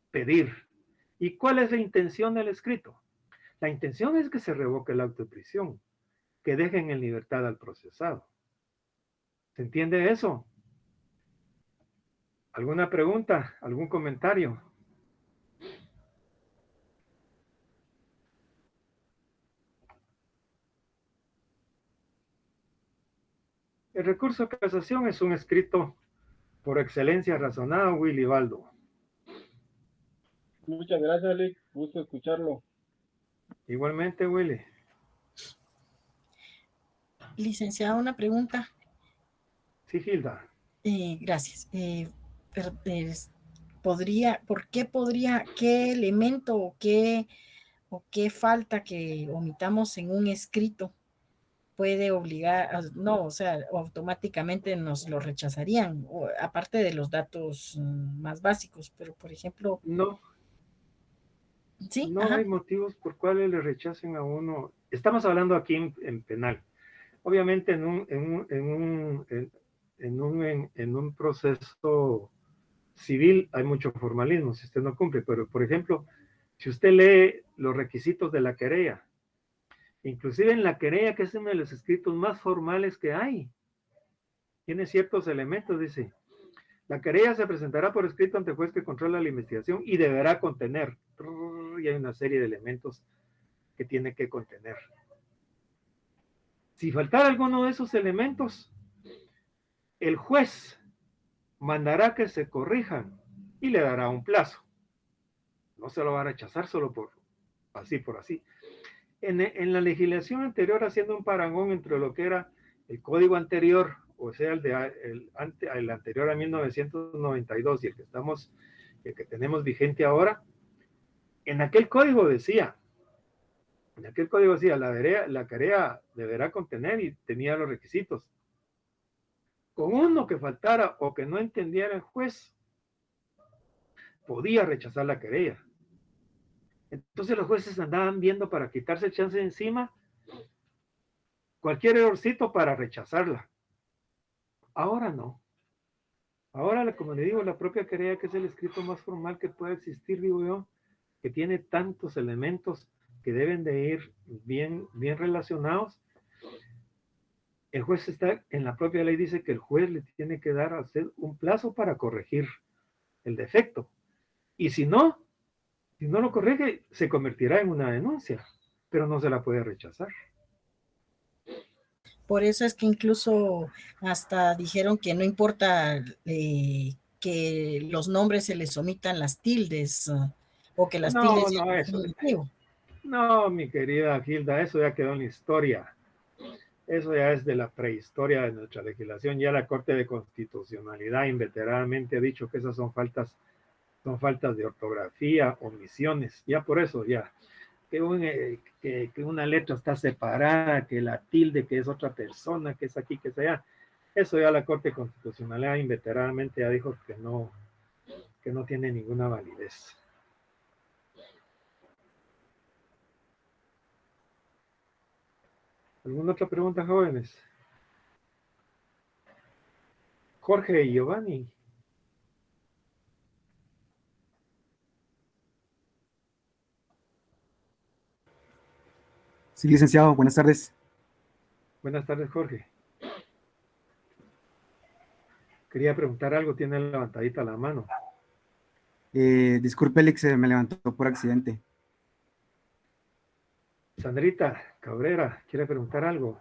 [SPEAKER 1] pedir. ¿Y cuál es la intención del escrito? La intención es que se revoque el auto de prisión, que dejen en libertad al procesado. ¿Se entiende eso? ¿Alguna pregunta? ¿Algún comentario? El recurso de casación es un escrito por excelencia razonado, Willy Baldo.
[SPEAKER 5] Muchas gracias, Alex. Gusto escucharlo.
[SPEAKER 1] Igualmente, Willy.
[SPEAKER 6] Licenciado, una pregunta.
[SPEAKER 1] Sí, Gilda.
[SPEAKER 6] Gracias. qué elemento o qué falta que omitamos en un escrito puede obligar, no, o sea, automáticamente nos lo rechazarían, aparte de los datos más básicos, pero por ejemplo...
[SPEAKER 1] No.
[SPEAKER 6] Sí,
[SPEAKER 1] no hay motivos por cuales le rechacen a uno. Estamos hablando aquí en penal. Obviamente en un proceso civil hay mucho formalismo si usted no cumple, pero por ejemplo, si usted lee los requisitos de la querella, inclusive en la querella, que es uno de los escritos más formales que hay, tiene ciertos elementos, dice, la querella se presentará por escrito ante el juez que controla la investigación y deberá contener, y hay una serie de elementos que tiene que contener. Si faltara alguno de esos elementos, el juez mandará que se corrijan y le dará un plazo. No se lo va a rechazar solo por así. En la legislación anterior, haciendo un parangón entre lo que era el código anterior, o sea, el anterior a 1992 y el que tenemos vigente ahora, en aquel código decía, la querella deberá contener y tenía los requisitos. Con uno que faltara o que no entendiera el juez, podía rechazar la querella. Entonces los jueces andaban viendo para quitarse el chance de encima cualquier errorcito para rechazarla. Ahora no. Ahora, como le digo, la propia querella, que es el escrito más formal que puede existir, digo yo, que tiene tantos elementos que deben de ir bien relacionados. El juez está, en la propia ley dice que el juez le tiene que dar a usted un plazo para corregir el defecto. Y si no lo corrige, se convertirá en una denuncia, pero no se la puede rechazar.
[SPEAKER 6] Por eso es que incluso hasta dijeron que no importa que los nombres se les omitan las tildes o que las tildes...
[SPEAKER 1] No, mi querida Gilda, eso ya quedó en la historia. Eso ya es de la prehistoria de nuestra legislación. Ya la Corte de Constitucionalidad inveteradamente ha dicho que esas son faltas de ortografía, omisiones. Ya por eso, ya. Que una letra está separada, que la tilde, que es otra persona, que es aquí, que es allá. Eso ya la Corte Constitucional inveteradamente ya dijo que no tiene ninguna validez. ¿Alguna otra pregunta, jóvenes? Jorge y Giovanni.
[SPEAKER 7] Sí, licenciado, buenas tardes.
[SPEAKER 1] Buenas tardes, Jorge. Quería preguntar algo, tiene levantadita la mano.
[SPEAKER 7] Disculpe, Alex, me levantó por accidente.
[SPEAKER 1] Sandrita Cabrera, ¿quiere preguntar algo?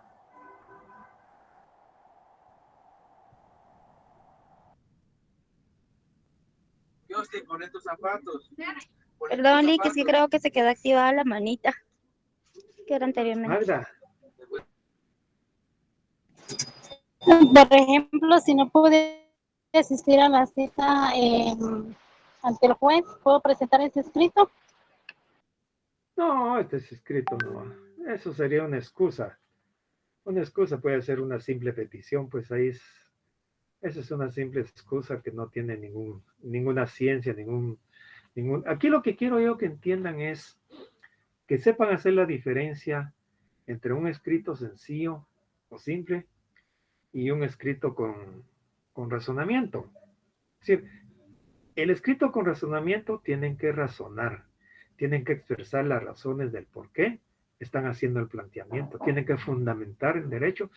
[SPEAKER 2] Yo estoy con estos zapatos.
[SPEAKER 8] Perdón, Lick, es que creo que se quedó activada la manita que era anteriormente.
[SPEAKER 1] Magda.
[SPEAKER 8] Por ejemplo, si no pude asistir a la cita ante el juez, ¿puedo presentar ese escrito?
[SPEAKER 1] No, este es escrito, no. Eso sería una excusa. Una excusa puede ser una simple petición, pues ahí esa es una simple excusa que no tiene ninguna ciencia, Aquí lo que quiero yo que entiendan es que sepan hacer la diferencia entre un escrito sencillo o simple y un escrito con razonamiento. Es decir, el escrito con razonamiento tienen que razonar, tienen que expresar las razones del por qué están haciendo el planteamiento, tienen que fundamentar el derecho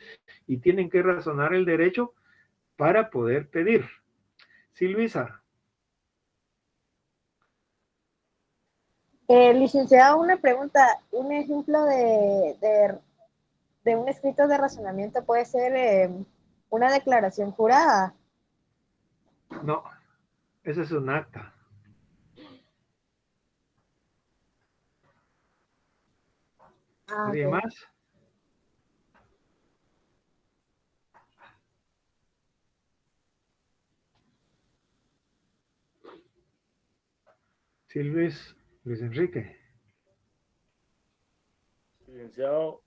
[SPEAKER 1] y tienen que razonar el derecho para poder pedir. Sí, Luisa.
[SPEAKER 8] Licenciado, una pregunta. Un ejemplo de un escrito de razonamiento puede ser una declaración jurada.
[SPEAKER 1] No, ese es un acta. ¿Alguien más? Sí, Luis Enrique.
[SPEAKER 10] Licenciado,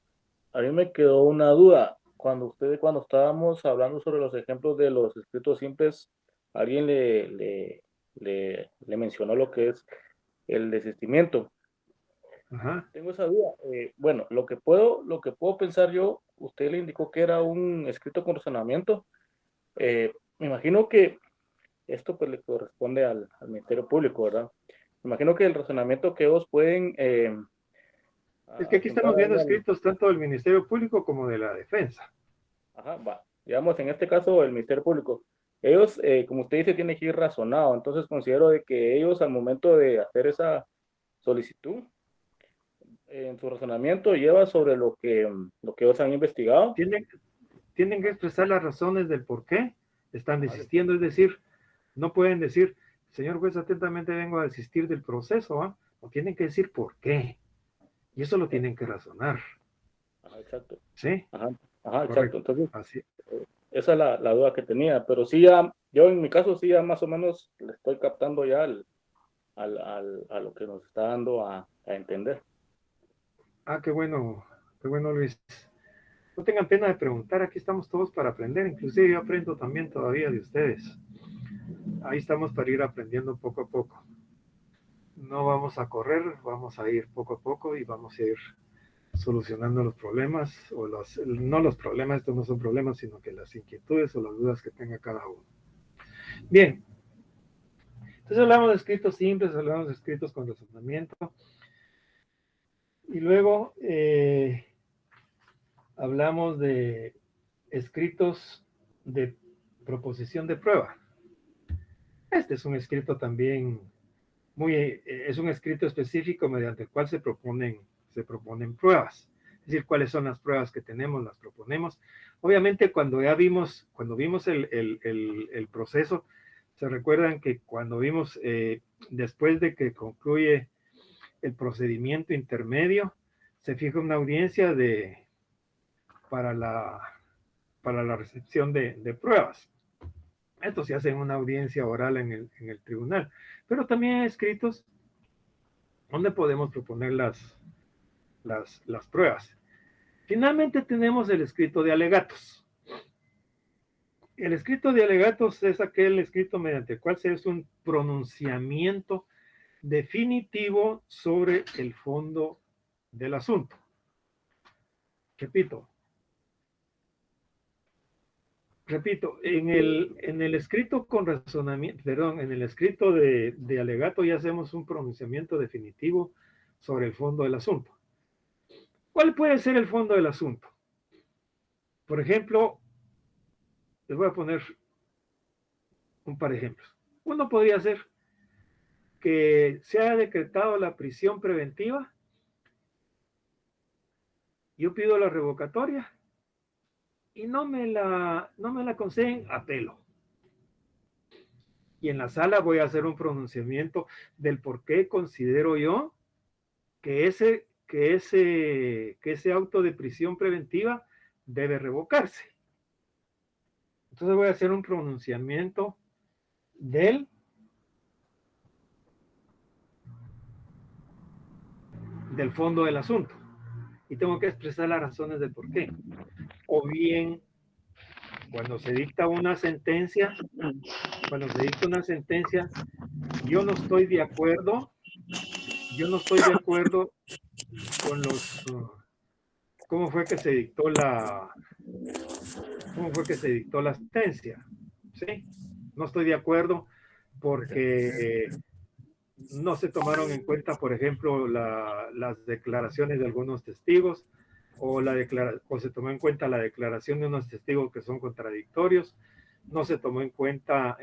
[SPEAKER 10] a mí me quedó una duda. Cuando estábamos hablando sobre los ejemplos de los escritos simples, alguien le mencionó lo que es el desistimiento.
[SPEAKER 1] Ajá.
[SPEAKER 10] Tengo esa duda. Bueno, lo que puedo pensar yo, usted le indicó que era un escrito con razonamiento. Me imagino que esto pues le corresponde al Ministerio Público, ¿verdad? Me imagino que el razonamiento que ellos pueden...
[SPEAKER 1] Es que aquí estamos viendo escritos tanto del Ministerio Público como de la Defensa.
[SPEAKER 10] Ajá, va. Digamos, en este caso, el Ministerio Público. Ellos, como usted dice, tienen que ir razonado. Entonces, considero de que ellos, al momento de hacer esa solicitud, en su razonamiento, lleva sobre lo que ellos han investigado.
[SPEAKER 1] Tienen que expresar las razones del por qué están desistiendo. Es decir, no pueden decir, señor juez, atentamente vengo a desistir del proceso, ¿ah? No tienen que decir por qué. Y eso lo tienen que razonar.
[SPEAKER 10] Ajá, exacto.
[SPEAKER 1] ¿Sí?
[SPEAKER 10] Ajá, exacto.
[SPEAKER 1] Correcto.
[SPEAKER 10] Entonces,
[SPEAKER 1] así.
[SPEAKER 10] Esa es la duda que tenía. Pero sí, ya, yo en mi caso, sí, ya más o menos le estoy captando ya a lo que nos está dando a entender.
[SPEAKER 1] Ah, qué bueno, Luis. No tengan pena de preguntar, aquí estamos todos para aprender. Inclusive yo aprendo también todavía de ustedes. Ahí estamos para ir aprendiendo poco a poco. No vamos a correr, vamos a ir poco a poco y vamos a ir solucionando los problemas, no los problemas, estos no son problemas, sino que las inquietudes o las dudas que tenga cada uno. Bien, entonces hablamos de escritos simples, hablamos de escritos con razonamiento, y luego hablamos de escritos de proposición de prueba. Este es un escrito también es un escrito específico mediante el cual se proponen pruebas. Es decir, cuáles son las pruebas que tenemos, las proponemos. Obviamente, cuando vimos el proceso, se recuerdan que cuando vimos, después de que concluye el procedimiento intermedio, se fija una audiencia para la recepción de pruebas. Esto se hace en una audiencia oral en el tribunal. Pero también hay escritos donde podemos proponer las pruebas. Finalmente tenemos el escrito de alegatos. El escrito de alegatos es aquel escrito mediante el cual se hace un pronunciamiento definitivo sobre el fondo del asunto. Repito, en el escrito con razonamiento, perdón, en el escrito de alegato ya hacemos un pronunciamiento definitivo sobre el fondo del asunto. ¿Cuál puede ser el fondo del asunto? Por ejemplo, les voy a poner un par de ejemplos. Uno podría ser que se haya decretado la prisión preventiva, yo pido la revocatoria y no me la conceden, apelo. Y en la sala voy a hacer un pronunciamiento del por qué considero yo que ese auto de prisión preventiva debe revocarse. Entonces voy a hacer un pronunciamiento del fondo del asunto. Y tengo que expresar las razones del por qué. O bien, cuando se dicta una sentencia, yo no estoy de acuerdo con cómo fue que se dictó la sentencia, ¿sí? No estoy de acuerdo porque no se tomaron en cuenta, por ejemplo, las declaraciones de algunos testigos, o se tomó en cuenta la declaración de unos testigos que son contradictorios, no se tomó en cuenta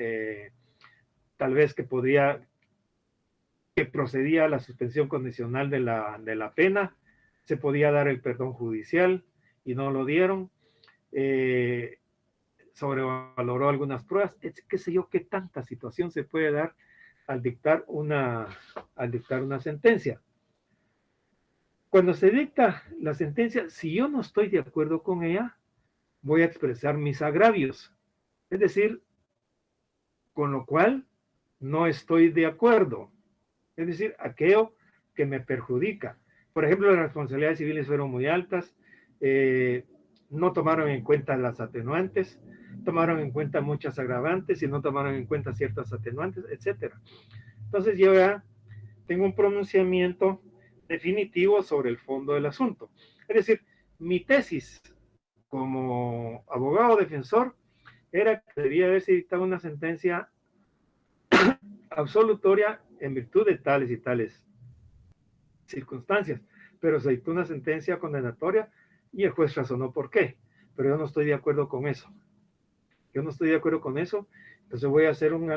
[SPEAKER 1] tal vez que procedía a la suspensión condicional de la pena, se podía dar el perdón judicial y no lo dieron, sobrevaloró algunas pruebas, qué sé yo, qué tanta situación se puede dar al dictar una sentencia. Cuando se dicta la sentencia, si yo no estoy de acuerdo con ella, voy a expresar mis agravios. Es decir, con lo cual no estoy de acuerdo. es decir, aquello que me perjudica. Por ejemplo, las responsabilidades civiles fueron muy altas, no tomaron en cuenta las atenuantes, tomaron en cuenta muchas agravantes y no tomaron en cuenta ciertas atenuantes, etc. Entonces yo ya tengo un pronunciamiento definitivo sobre el fondo del asunto. Es decir, mi tesis como abogado defensor era que debía haberse dictado una sentencia absolutoria en virtud de tales y tales circunstancias, pero se dictó una sentencia condenatoria y el juez razonó por qué, pero yo no estoy de acuerdo con eso. Yo no estoy de acuerdo con eso, entonces voy a hacer un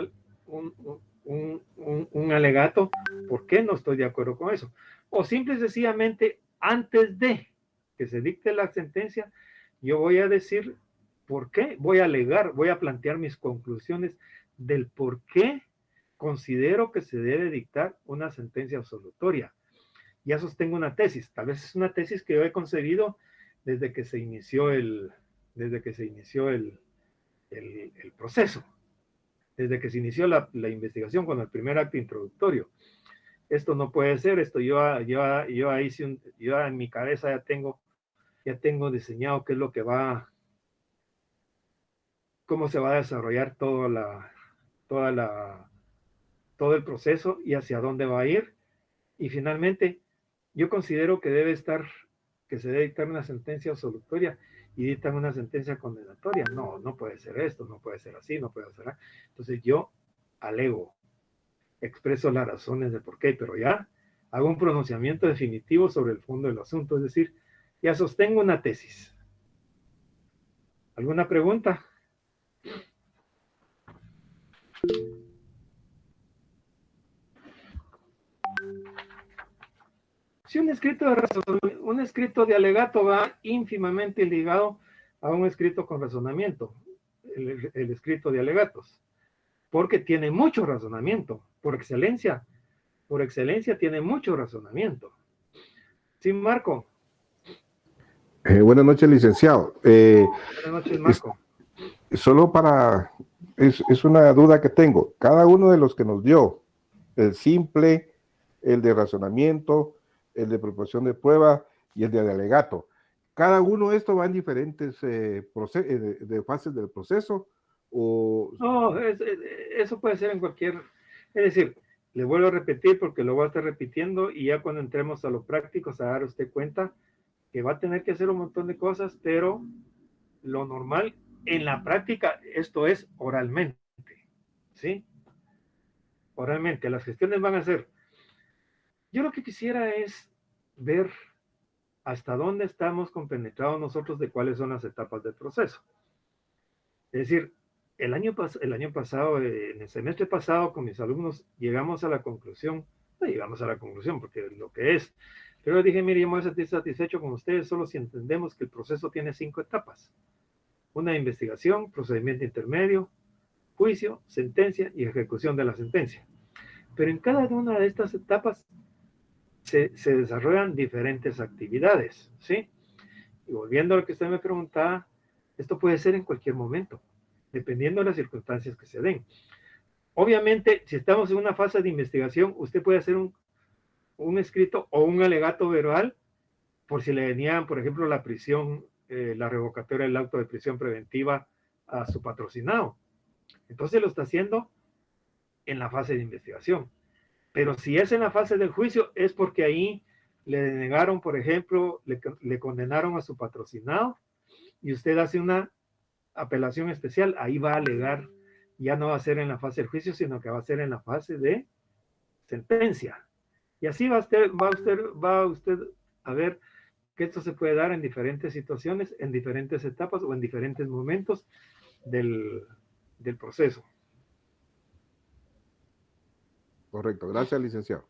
[SPEAKER 1] alegato por qué no estoy de acuerdo con eso. O simple y sencillamente, antes de que se dicte la sentencia, yo voy a decir por qué, voy a alegar, voy a plantear mis conclusiones del por qué considero que se debe dictar una sentencia absolutoria. Ya sostengo una tesis, tal vez es una tesis que yo he concebido desde que se inició el proceso, desde que se inició la investigación con el primer acto introductorio. Esto no puede ser, esto yo en mi cabeza ya tengo diseñado qué es lo que cómo se va a desarrollar todo el proceso y hacia dónde va a ir. Y finalmente, yo considero que se debe dictar una sentencia absolutoria y dictan una sentencia condenatoria. No puede ser esto, no puede ser así, no puede ser así. Entonces yo alego, expreso las razones de por qué, pero ya hago un pronunciamiento definitivo sobre el fondo del asunto, es decir, ya sostengo una tesis. ¿Alguna pregunta? Si un escrito de alegato va ínfimamente ligado a un escrito con razonamiento, el escrito de alegatos, porque tiene mucho razonamiento, por excelencia tiene mucho razonamiento. Sí, Marco.
[SPEAKER 11] Buenas noches, licenciado.
[SPEAKER 1] Buenas noches, Marco.
[SPEAKER 11] Solo es una duda que tengo. Cada uno de los que nos dio, el simple, el de razonamiento, el de proposición de prueba y el de alegato, cada uno de estos va en diferentes de fases del proceso.
[SPEAKER 1] No, eso puede ser en cualquier, es decir, le vuelvo a repetir porque lo voy a estar repitiendo y ya cuando entremos a lo práctico se va a dar usted cuenta que va a tener que hacer un montón de cosas, pero lo normal en la práctica, esto es oralmente, ¿sí? Oralmente, las gestiones van a ser. Yo lo que quisiera es ver hasta dónde estamos compenetrados nosotros de cuáles son las etapas del proceso. Es decir, el año pasado, en el semestre pasado, con mis alumnos, llegamos a la conclusión, no llegamos a la conclusión porque es lo que es, pero dije, mire, yo me voy a sentir satisfecho con ustedes solo si entendemos que el proceso tiene 5 etapas. Una investigación, procedimiento intermedio, juicio, sentencia y ejecución de la sentencia. Pero en cada una de estas etapas se desarrollan diferentes actividades, ¿sí? Y volviendo a lo que usted me preguntaba, esto puede ser en cualquier momento, dependiendo de las circunstancias que se den. Obviamente, si estamos en una fase de investigación, usted puede hacer un escrito o un alegato verbal por si le venían, por ejemplo, la prisión, la revocatoria del auto de prisión preventiva a su patrocinado. Entonces lo está haciendo en la fase de investigación. Pero si es en la fase del juicio, es porque ahí le denegaron, por ejemplo, le condenaron a su patrocinado y usted hace una apelación especial, ahí va a alegar, ya no va a ser en la fase del juicio, sino que va a ser en la fase de sentencia. Y así va usted a ver que esto se puede dar en diferentes situaciones, en diferentes etapas o en diferentes momentos del proceso.
[SPEAKER 11] Correcto, gracias, licenciado.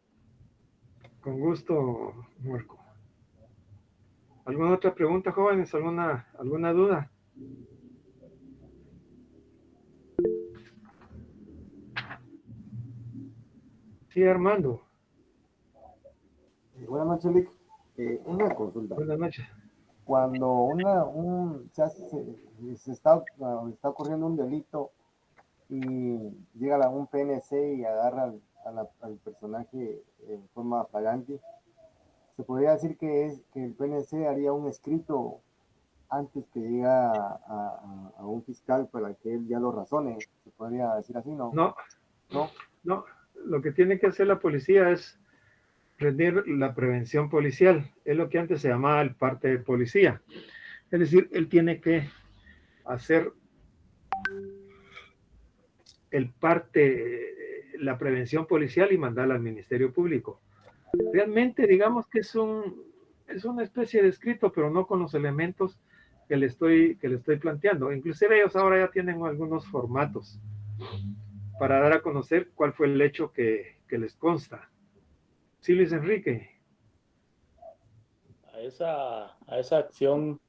[SPEAKER 1] Con gusto, Marco. ¿Alguna otra pregunta, jóvenes? ¿Alguna duda? Sí, Armando.
[SPEAKER 13] Buenas noches, Lick. Una consulta.
[SPEAKER 1] Buenas noches.
[SPEAKER 13] Cuando se está ocurriendo un delito y llega un PNC y agarra al personaje en forma flagrante, se podría decir que el PNC haría un escrito antes que llegue a un fiscal para que él ya lo razone. Se podría decir así, ¿no?
[SPEAKER 1] No. Lo que tiene que hacer la policía es rendir la prevención policial. Es lo que antes se llamaba el parte de policía. Es decir, él tiene que hacer la prevención policial y mandarla al Ministerio Público. Realmente, digamos que es una especie de escrito, pero no con los elementos que le estoy planteando. Inclusive ellos ahora ya tienen algunos formatos para dar a conocer cuál fue el hecho que les consta. Sí, Luis Enrique.
[SPEAKER 10] A esa acción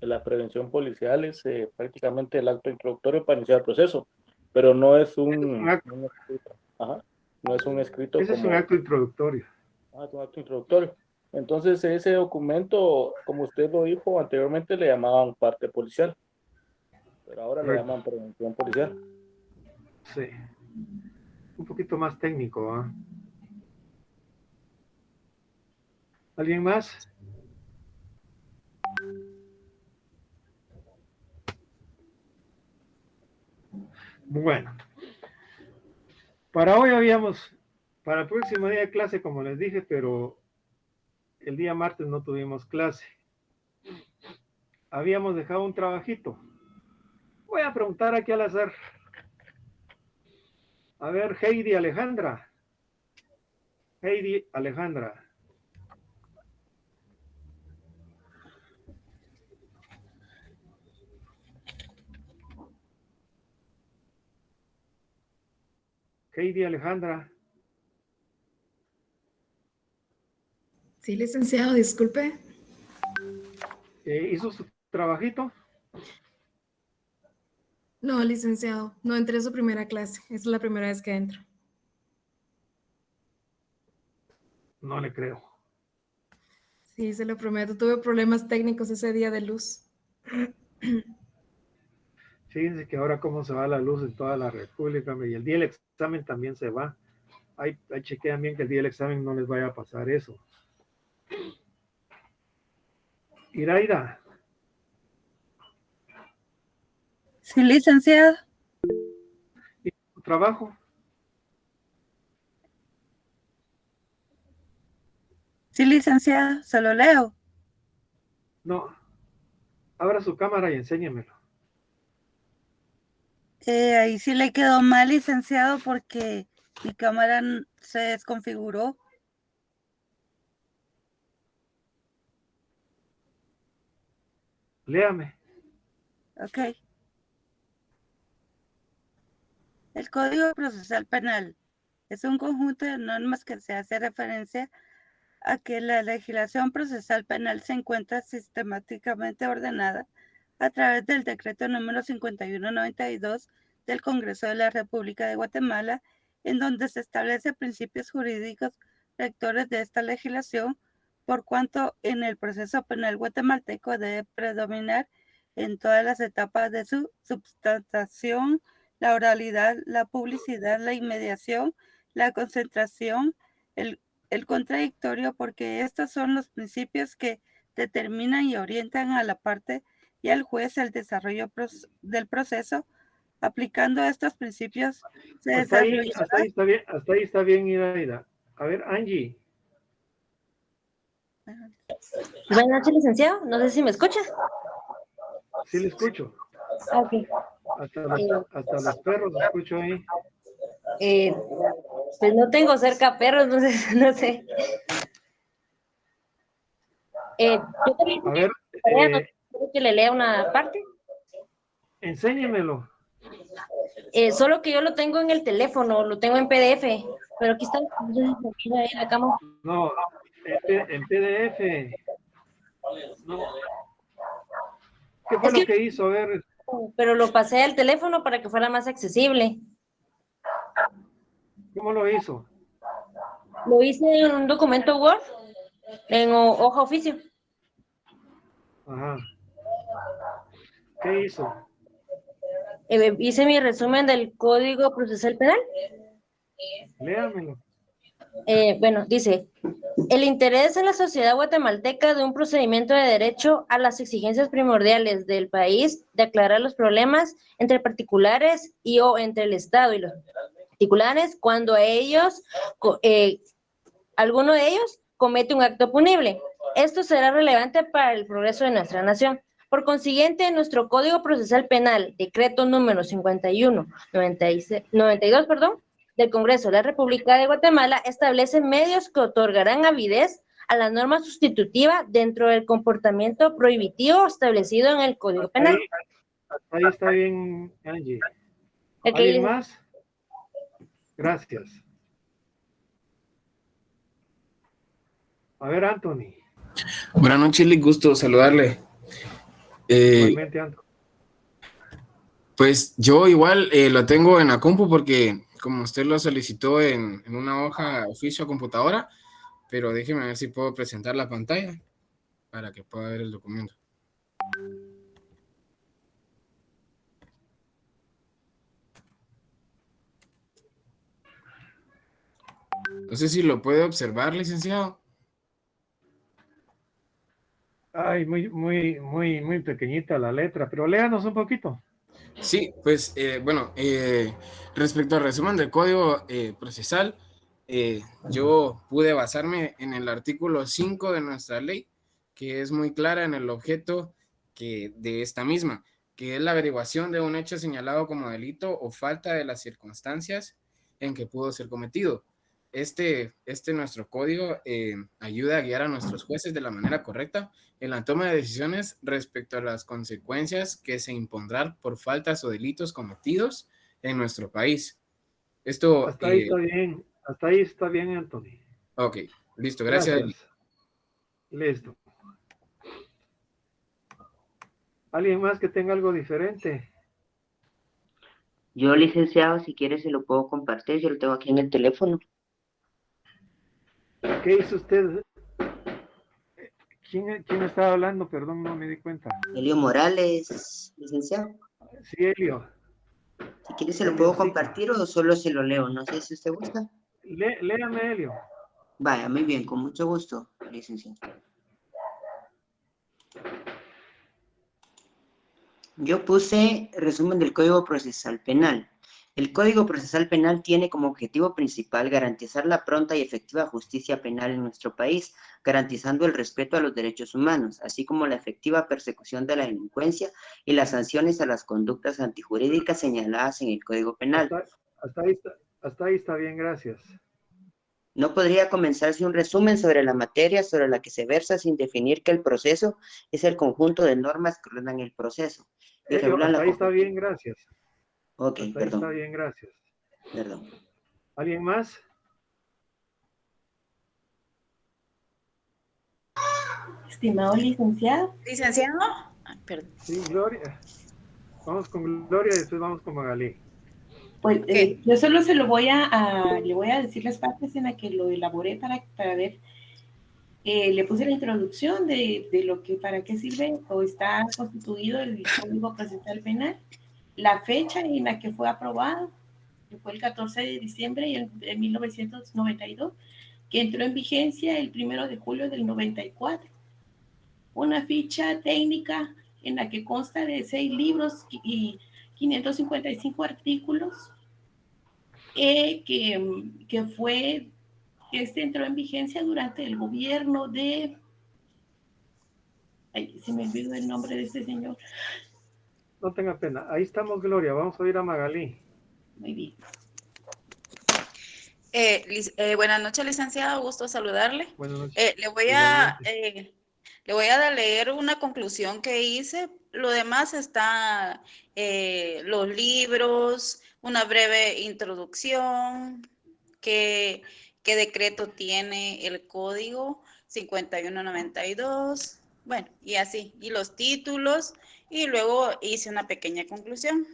[SPEAKER 10] de la prevención policial es prácticamente el acto introductorio para iniciar el proceso, pero no es un escrito. Ajá, no es un escrito.
[SPEAKER 1] Ese es un acto introductorio.
[SPEAKER 10] Es un acto introductorio. Entonces, ese documento, como usted lo dijo anteriormente, le llamaban parte policial, pero ahora le llaman prevención policial.
[SPEAKER 1] Sí. Un poquito más técnico, ¿ah? ¿Alguien más? Bueno. Para hoy para el próximo día de clase, como les dije, pero el día martes no tuvimos clase. Habíamos dejado un trabajito. Voy a preguntar aquí al azar. A ver, Heidi Alejandra. Heidi Alejandra.
[SPEAKER 14] Sí, licenciado, disculpe.
[SPEAKER 1] ¿Hizo su trabajito?
[SPEAKER 14] No, licenciado, no entré a su primera clase. Es la primera vez que entro.
[SPEAKER 1] No le creo.
[SPEAKER 14] Sí, se lo prometo. Tuve problemas técnicos ese día de luz.
[SPEAKER 1] Fíjense que ahora cómo se va la luz en toda la República y el día del examen también se va. Ahí chequean bien que el día del examen no les vaya a pasar eso. Iraida.
[SPEAKER 16] Sí, licenciado.
[SPEAKER 1] ¿Y tu trabajo?
[SPEAKER 16] Sí, licenciado, se lo leo.
[SPEAKER 1] No. Abra su cámara y enséñemelo.
[SPEAKER 16] Ahí sí le quedó mal, licenciado, porque mi cámara se desconfiguró.
[SPEAKER 1] Léame.
[SPEAKER 16] Ok. El Código Procesal Penal es un conjunto de normas que se hace referencia a que la legislación procesal penal se encuentra sistemáticamente ordenada a través del decreto número 5192 del Congreso de la República de Guatemala, en donde se establecen principios jurídicos rectores de esta legislación, por cuanto en el proceso penal guatemalteco debe predominar en todas las etapas de su substantación la oralidad, la publicidad, la inmediación, la concentración, el contradictorio, porque estos son los principios que determinan y orientan a la parte y al juez el desarrollo del proceso. Aplicando estos principios se desarrolla.
[SPEAKER 1] Hasta ahí está bien, Iraida. A ver, Angie.
[SPEAKER 18] Buenas noches, licenciado. No sé si me escucha.
[SPEAKER 1] Sí, le escucho.
[SPEAKER 18] Ok.
[SPEAKER 1] Hasta los perros lo escucho ahí.
[SPEAKER 18] Pues no tengo cerca perros, entonces no sé. Yo también,
[SPEAKER 1] a ver,
[SPEAKER 18] ¿quiere que le lea una parte?
[SPEAKER 1] Enséñemelo.
[SPEAKER 18] Solo que yo lo tengo en el teléfono, lo tengo en PDF, pero aquí está en la cama.
[SPEAKER 1] No, en PDF. No. ¿Qué fue lo que hizo? A ver.
[SPEAKER 18] Pero lo pasé al teléfono para que fuera más accesible.
[SPEAKER 1] ¿Cómo lo hizo?
[SPEAKER 18] Lo hice en un documento Word, en hoja oficio.
[SPEAKER 1] Ajá. ¿Qué hizo?
[SPEAKER 18] Hice mi resumen del Código Procesal Penal.
[SPEAKER 1] Léamelo.
[SPEAKER 18] Bueno, dice, el interés en la sociedad guatemalteca de un procedimiento de derecho a las exigencias primordiales del país de aclarar los problemas entre particulares y o entre el Estado y los particulares cuando alguno de ellos comete un acto punible. Esto será relevante para el progreso de nuestra nación. Por consiguiente, nuestro Código Procesal Penal, decreto número 51-92, del Congreso de la República de Guatemala, establece medios que otorgarán avidez a la norma sustitutiva dentro del comportamiento prohibitivo establecido en el Código Penal.
[SPEAKER 1] Hasta ahí está bien, Angie.
[SPEAKER 18] Ok.
[SPEAKER 1] ¿Alguien más? Gracias. A ver, Anthony.
[SPEAKER 2] Buenas noches, Lick, gusto saludarle.
[SPEAKER 1] Igualmente, Anthony.
[SPEAKER 2] Pues yo igual lo tengo en la compu porque como usted lo solicitó en una hoja oficio a computadora, pero déjeme ver si puedo presentar la pantalla para que pueda ver el documento. No sé si lo puede observar, licenciado.
[SPEAKER 1] Ay, muy pequeñita la letra, pero léanos un poquito.
[SPEAKER 2] Sí, pues bueno, respecto al resumen del Código Procesal, yo pude basarme en el artículo 5 de nuestra ley, que es muy clara en el objeto de esta misma, que es la averiguación de un hecho señalado como delito o falta de las circunstancias en que pudo ser cometido. Nuestro código ayuda a guiar a nuestros jueces de la manera correcta en la toma de decisiones respecto a las consecuencias que se impondrán por faltas o delitos cometidos en nuestro país.
[SPEAKER 1] Hasta ahí está bien, Anthony.
[SPEAKER 2] Ok, listo, gracias.
[SPEAKER 1] Listo. ¿Alguien más que tenga algo diferente?
[SPEAKER 9] Yo, licenciado, si quiere se lo puedo compartir, yo lo tengo aquí en el teléfono.
[SPEAKER 1] ¿Qué hizo usted? ¿Quién estaba hablando? Perdón, no me di cuenta.
[SPEAKER 9] Elio Morales, licenciado.
[SPEAKER 1] Sí, Elio.
[SPEAKER 9] Si quiere se lo puedo compartir o solo se lo leo, no sé si usted gusta.
[SPEAKER 1] Léame, Elio.
[SPEAKER 9] Vaya, muy bien, con mucho gusto, licenciado. Yo puse resumen del Código Procesal Penal. El Código Procesal Penal tiene como objetivo principal garantizar la pronta y efectiva justicia penal en nuestro país, garantizando el respeto a los derechos humanos, así como la efectiva persecución de la delincuencia y las sanciones a las conductas antijurídicas señaladas en el Código Penal.
[SPEAKER 1] Hasta ahí está bien, gracias.
[SPEAKER 9] No podría comenzarse un resumen sobre la materia sobre la que se versa sin definir que el proceso es el conjunto de normas que ordenan el proceso.
[SPEAKER 1] Hasta ahí está bien, gracias.
[SPEAKER 9] Ok, perdón.
[SPEAKER 1] Está bien, gracias.
[SPEAKER 9] Perdón.
[SPEAKER 1] ¿Alguien más?
[SPEAKER 23] Estimado licenciado.
[SPEAKER 12] ¿Licenciado? Perdón.
[SPEAKER 1] Sí, Gloria. Vamos con Gloria y después vamos con Magalí.
[SPEAKER 23] Pues yo solo le voy a decir las partes en las que lo elaboré para ver. Le puse la introducción de lo que para qué sirve o está constituido el Código Procesal Penal, la fecha en la que fue aprobado, que fue el 14 de diciembre de 1992, que entró en vigencia el 1 de julio del 94. Una ficha técnica en la que consta de 6 libros y 555 artículos, que entró en vigencia durante el gobierno de... Ay, se me olvidó el nombre de este señor.
[SPEAKER 1] No tenga pena. Ahí estamos, Gloria. Vamos a ir a Magalí.
[SPEAKER 23] Muy bien.
[SPEAKER 12] Buenas noches, licenciado. Gusto saludarle.
[SPEAKER 1] Buenas noches.
[SPEAKER 12] Le voy a leer una conclusión que hice. Lo demás está los libros, una breve introducción, qué decreto tiene el código 5192, bueno, y así, y los títulos, y luego hice una pequeña conclusión.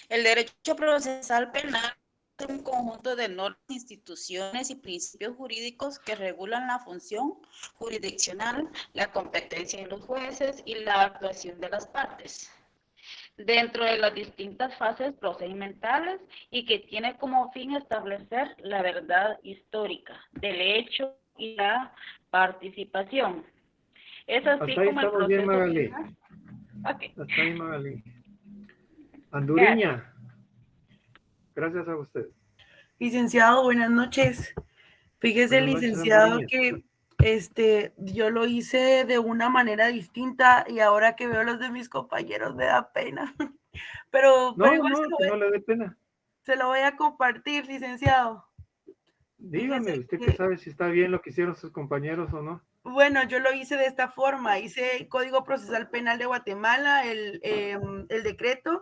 [SPEAKER 12] El derecho procesal penal es un conjunto de normas, instituciones y principios jurídicos que regulan la función jurisdiccional, la competencia de los jueces y la actuación de las partes. dentro de las distintas fases procedimentales y que tiene como fin establecer la verdad histórica del hecho y la participación. Es así
[SPEAKER 1] Hasta ahí
[SPEAKER 12] como el
[SPEAKER 1] estamos bien,
[SPEAKER 12] proceso
[SPEAKER 1] Magali.
[SPEAKER 12] final. Ok.
[SPEAKER 1] Hasta ahí, Magali. Anduriña. Gracias a usted.
[SPEAKER 22] Licenciado, buenas noches. Fíjese,
[SPEAKER 1] Buenas noches,
[SPEAKER 22] licenciado,
[SPEAKER 1] Anduriña.
[SPEAKER 22] que yo lo hice de una manera distinta y ahora que veo los de mis compañeros me da pena. Pero
[SPEAKER 1] No,
[SPEAKER 22] igual
[SPEAKER 1] no, que no le dé pena.
[SPEAKER 22] se lo voy a compartir, licenciado.
[SPEAKER 1] Dígame,
[SPEAKER 22] Fíjese
[SPEAKER 1] usted
[SPEAKER 22] que-
[SPEAKER 1] que sabe si está bien lo que hicieron sus compañeros o no.
[SPEAKER 22] Bueno, yo lo hice de esta forma. Hice el Código Procesal Penal de Guatemala, el decreto,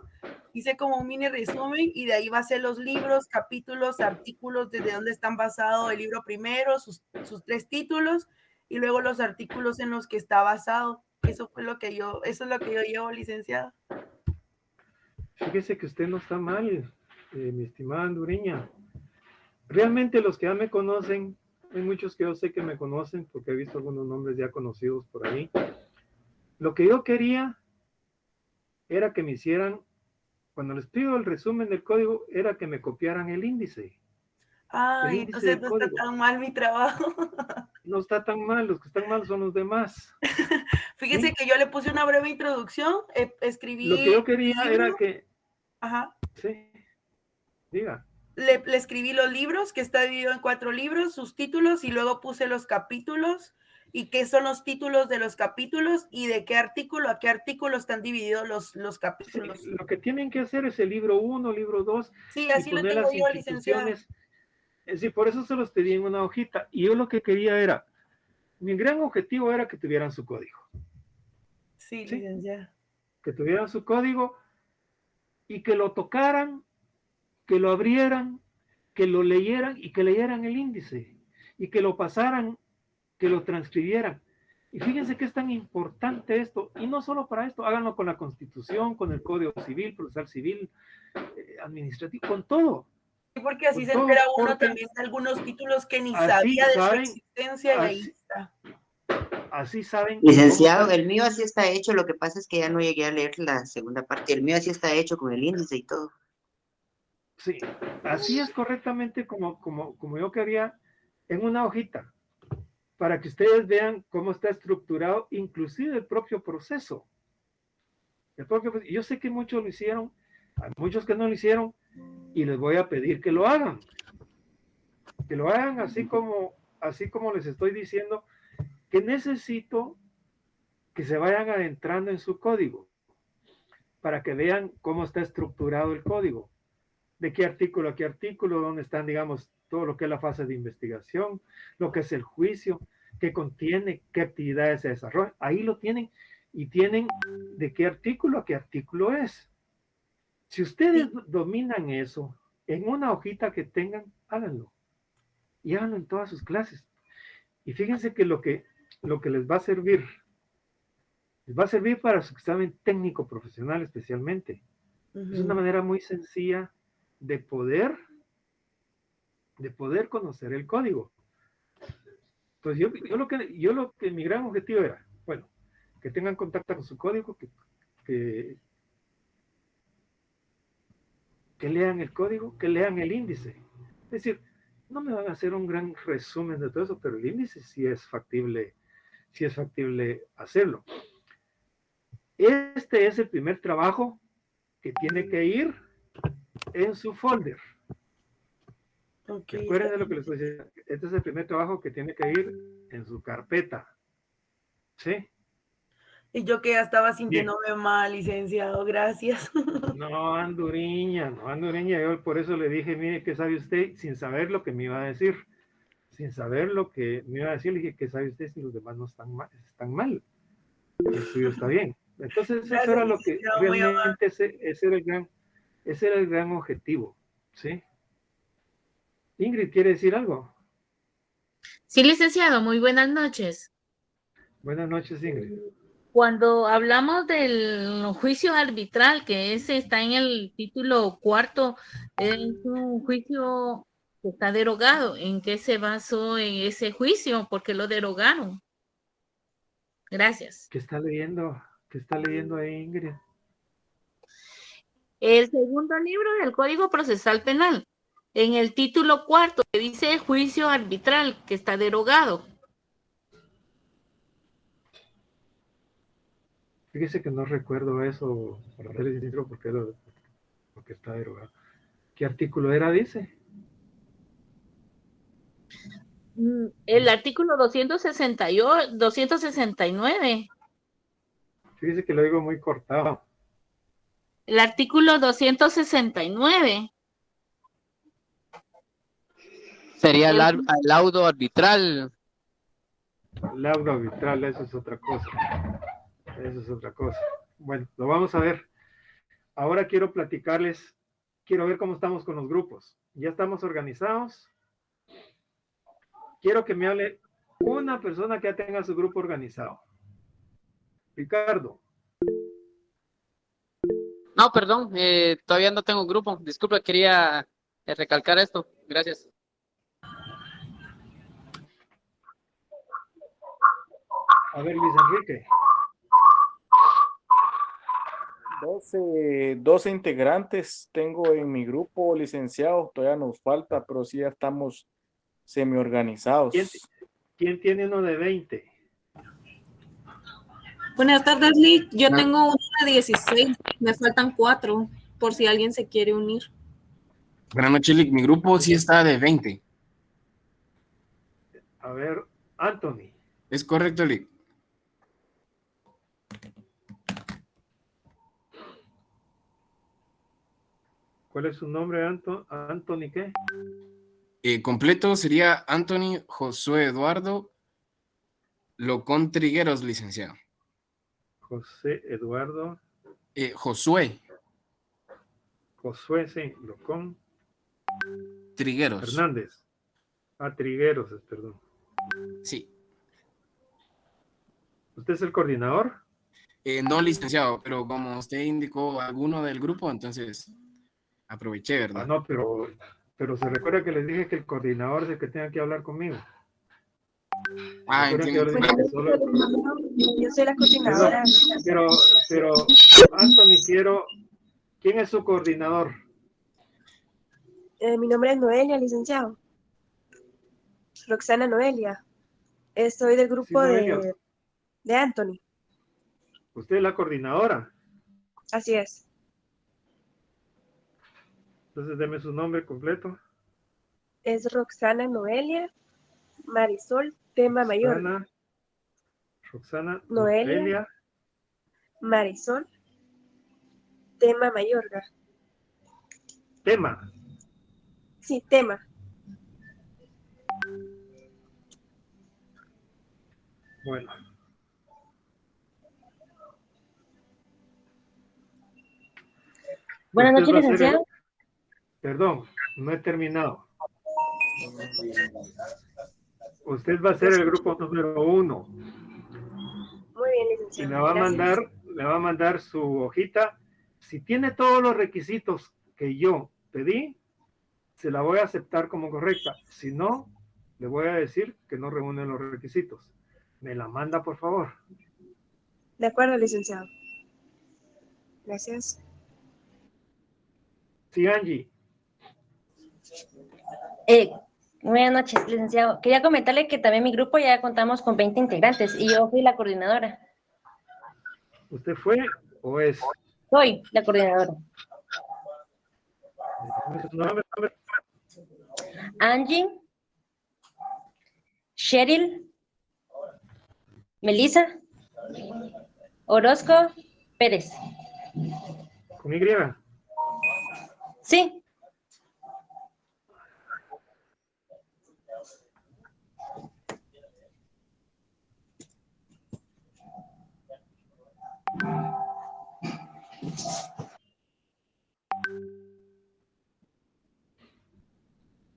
[SPEAKER 22] hice como un mini resumen y de ahí basé los libros, capítulos, artículos, desde dónde están basados el libro primero, sus 3 títulos y luego los artículos en los que está basado. Eso es lo que yo llevo, licenciado.
[SPEAKER 1] Fíjese que usted no está mal, mi estimada Anduriña. Realmente los que ya me conocen, hay muchos que yo sé que me conocen porque he visto algunos nombres ya conocidos por ahí. Lo que yo quería era que me hicieran, cuando les pido el resumen del código, era que me copiaran el índice. El
[SPEAKER 22] Ay,
[SPEAKER 1] índice
[SPEAKER 22] entonces
[SPEAKER 1] del
[SPEAKER 22] no
[SPEAKER 1] código.
[SPEAKER 22] está tan mal mi trabajo.
[SPEAKER 1] No está tan mal, los que están mal son los demás.
[SPEAKER 22] Fíjese
[SPEAKER 1] ¿Sí?
[SPEAKER 22] que yo le puse una breve introducción, escribí
[SPEAKER 1] Lo que yo quería
[SPEAKER 22] el
[SPEAKER 1] era
[SPEAKER 22] libro.
[SPEAKER 1] que...
[SPEAKER 22] Ajá.
[SPEAKER 1] Sí, diga.
[SPEAKER 22] Le escribí los libros, que está dividido en 4 libros, sus títulos, y luego puse los capítulos, y qué son los títulos de los capítulos, y de qué artículo a qué artículo están divididos los capítulos.
[SPEAKER 1] Lo que tienen que hacer es el libro 1, libro 2,
[SPEAKER 22] Sí,
[SPEAKER 1] y
[SPEAKER 22] así lo
[SPEAKER 1] poner
[SPEAKER 22] tengo
[SPEAKER 1] las
[SPEAKER 22] yo, licenciada.
[SPEAKER 1] instituciones. Es decir, por eso se los pedí en una hojita. Y yo lo que quería era, mi gran objetivo era que tuvieran su código.
[SPEAKER 22] Sí,
[SPEAKER 1] ¿Sí?
[SPEAKER 22] licenciada.
[SPEAKER 1] Que tuvieran su código y que lo tocaran, que lo abrieran, que lo leyeran y que leyeran el índice y que lo pasaran, que lo transcribieran. Y fíjense que es tan importante esto, y no solo para esto, háganlo con la Constitución, con el Código Civil, Procesal Civil, administrativo, con todo.
[SPEAKER 22] Sí, porque así
[SPEAKER 1] Con
[SPEAKER 22] se
[SPEAKER 1] todo,
[SPEAKER 22] entera uno
[SPEAKER 1] porque
[SPEAKER 22] también de algunos títulos que ni
[SPEAKER 1] así
[SPEAKER 22] sabía de su
[SPEAKER 1] saben,
[SPEAKER 22] existencia, y ahí
[SPEAKER 1] así,
[SPEAKER 22] está.
[SPEAKER 1] así saben
[SPEAKER 9] Licenciado,
[SPEAKER 1] cómo está.
[SPEAKER 9] el mío así está hecho, lo que pasa es que ya no llegué a leer la segunda parte. El mío así está hecho con el índice y todo.
[SPEAKER 1] Sí, así es correctamente como yo quería en una hojita, para que ustedes vean cómo está estructurado, inclusive el propio proceso. Yo sé que muchos lo hicieron, hay muchos que no lo hicieron, y les voy a pedir que lo hagan. Que lo hagan así como les estoy diciendo, que necesito que se vayan adentrando en su código, para que vean cómo está estructurado el código. De qué artículo a qué artículo, dónde están, digamos, todo lo que es la fase de investigación, lo que es el juicio, qué contiene, qué actividades se desarrollan. Ahí lo tienen, y tienen de qué artículo a qué artículo es. Si ustedes dominan eso, en una hojita que tengan, háganlo. Y háganlo en todas sus clases. Y fíjense que lo que les va a servir para su examen técnico profesional especialmente. Es una manera muy sencilla de poder conocer el código. Entonces, yo lo que mi gran objetivo era, bueno, que tengan contacto con su código, que lean el código, que lean el índice. Es decir, no me van a hacer un gran resumen de todo eso, pero el índice sí es factible hacerlo. Este es el primer trabajo que tiene que ir en su folder.
[SPEAKER 22] Okay.
[SPEAKER 1] Recuerden de lo que les estoy diciendo. Este es el primer trabajo que tiene que ir en su carpeta. ¿Sí?
[SPEAKER 22] Y yo que ya estaba sintiéndome mal, licenciado, gracias.
[SPEAKER 1] No, Anduriña, yo por eso le dije, mire, ¿qué sabe usted? Sin saber lo que me iba a decir. Sin saber lo que me iba a decir, le dije, ¿qué sabe usted si los demás no están mal? El suyo está bien. Entonces,
[SPEAKER 22] Gracias,
[SPEAKER 1] eso era lo que
[SPEAKER 22] licenciado, muy
[SPEAKER 1] realmente ese era el gran objetivo. ¿Sí? Ingrid, ¿quiere decir algo?
[SPEAKER 17] Sí, licenciado, muy buenas noches.
[SPEAKER 1] Buenas noches, Ingrid.
[SPEAKER 17] Cuando hablamos del juicio arbitral, que ese está en el título 4, es un juicio que está derogado. ¿En qué se basó en ese juicio? ¿Por qué lo derogaron? Gracias.
[SPEAKER 1] ¿Qué está leyendo? ¿Qué está leyendo ahí, Ingrid?
[SPEAKER 17] El segundo libro del Código Procesal Penal, en el título cuarto, que dice juicio arbitral, que está derogado.
[SPEAKER 1] Fíjese que no recuerdo eso, para ser sincero, porque está derogado. ¿Qué artículo era, dice?
[SPEAKER 17] El artículo 269.
[SPEAKER 1] Fíjese que lo digo muy cortado.
[SPEAKER 17] El artículo 269.
[SPEAKER 4] Sería el laudo arbitral.
[SPEAKER 1] Laudo arbitral, eso es otra cosa. Eso es otra cosa. Bueno, lo vamos a ver. Ahora quiero platicarles, quiero ver cómo estamos con los grupos. ¿Ya estamos organizados? Quiero que me hable una persona que ya tenga su grupo organizado. Ricardo.
[SPEAKER 19] No, perdón, todavía no tengo grupo. Disculpe, quería recalcar esto. Gracias.
[SPEAKER 1] A ver, Luis Enrique.
[SPEAKER 10] 12 integrantes tengo en mi grupo, licenciado. Todavía nos falta, pero sí ya estamos semi-organizados.
[SPEAKER 1] ¿Quién tiene uno de 20?
[SPEAKER 20] Buenas tardes, Lick. Yo tengo uno de 16. Me faltan 4, por si alguien se quiere unir.
[SPEAKER 2] Buenas noches, Lick. Mi grupo sí está de 20.
[SPEAKER 1] A ver, Anthony.
[SPEAKER 2] Es correcto, Lick.
[SPEAKER 1] ¿Cuál es su nombre, Anthony qué?
[SPEAKER 2] Completo sería Anthony Josué Eduardo Locón Trigueros, licenciado.
[SPEAKER 1] José Eduardo.
[SPEAKER 2] Josué.
[SPEAKER 1] Josué, sí, Locón.
[SPEAKER 2] Trigueros.
[SPEAKER 1] Hernández. Trigueros, perdón.
[SPEAKER 2] Sí.
[SPEAKER 1] ¿Usted es el coordinador?
[SPEAKER 2] No, licenciado, pero como usted indicó alguno del grupo, entonces aproveché, ¿verdad?
[SPEAKER 1] No, pero se recuerda que les dije que el coordinador es el que tenga que hablar conmigo.
[SPEAKER 2] Entiendo.
[SPEAKER 8] Yo soy la coordinadora.
[SPEAKER 1] Pero Anthony, ¿quién es su coordinador?
[SPEAKER 8] Mi nombre es Noelia, licenciado. Roxana Noelia. Estoy del grupo de Anthony.
[SPEAKER 1] ¿Usted es la coordinadora?
[SPEAKER 8] Así es.
[SPEAKER 1] Entonces, deme su nombre completo.
[SPEAKER 8] Es Roxana Noelia Marisol Tema Mayor.
[SPEAKER 1] Roxana
[SPEAKER 8] Noelia Marisol Tema Mayorga.
[SPEAKER 1] ¿Tema?
[SPEAKER 8] Sí, Tema.
[SPEAKER 1] Bueno.
[SPEAKER 18] Buenas noches, licenciado.
[SPEAKER 1] Perdón, no he terminado. Usted va a ser el grupo número 1.
[SPEAKER 8] Muy bien, licenciado.
[SPEAKER 1] Y le va a mandar su hojita. Si tiene todos los requisitos que yo pedí, se la voy a aceptar como correcta. Si no, le voy a decir que no reúne los requisitos. Me la manda, por favor.
[SPEAKER 8] De acuerdo, licenciado. Gracias.
[SPEAKER 1] Sí, Angie.
[SPEAKER 18] Buenas noches, licenciado. Quería comentarle que también mi grupo ya contamos con 20 integrantes y yo fui la coordinadora.
[SPEAKER 1] ¿Usted fue o es?
[SPEAKER 18] Soy la coordinadora. Angie, Cheryl, Melissa, Orozco, Pérez.
[SPEAKER 1] ¿Con Y?
[SPEAKER 18] Sí.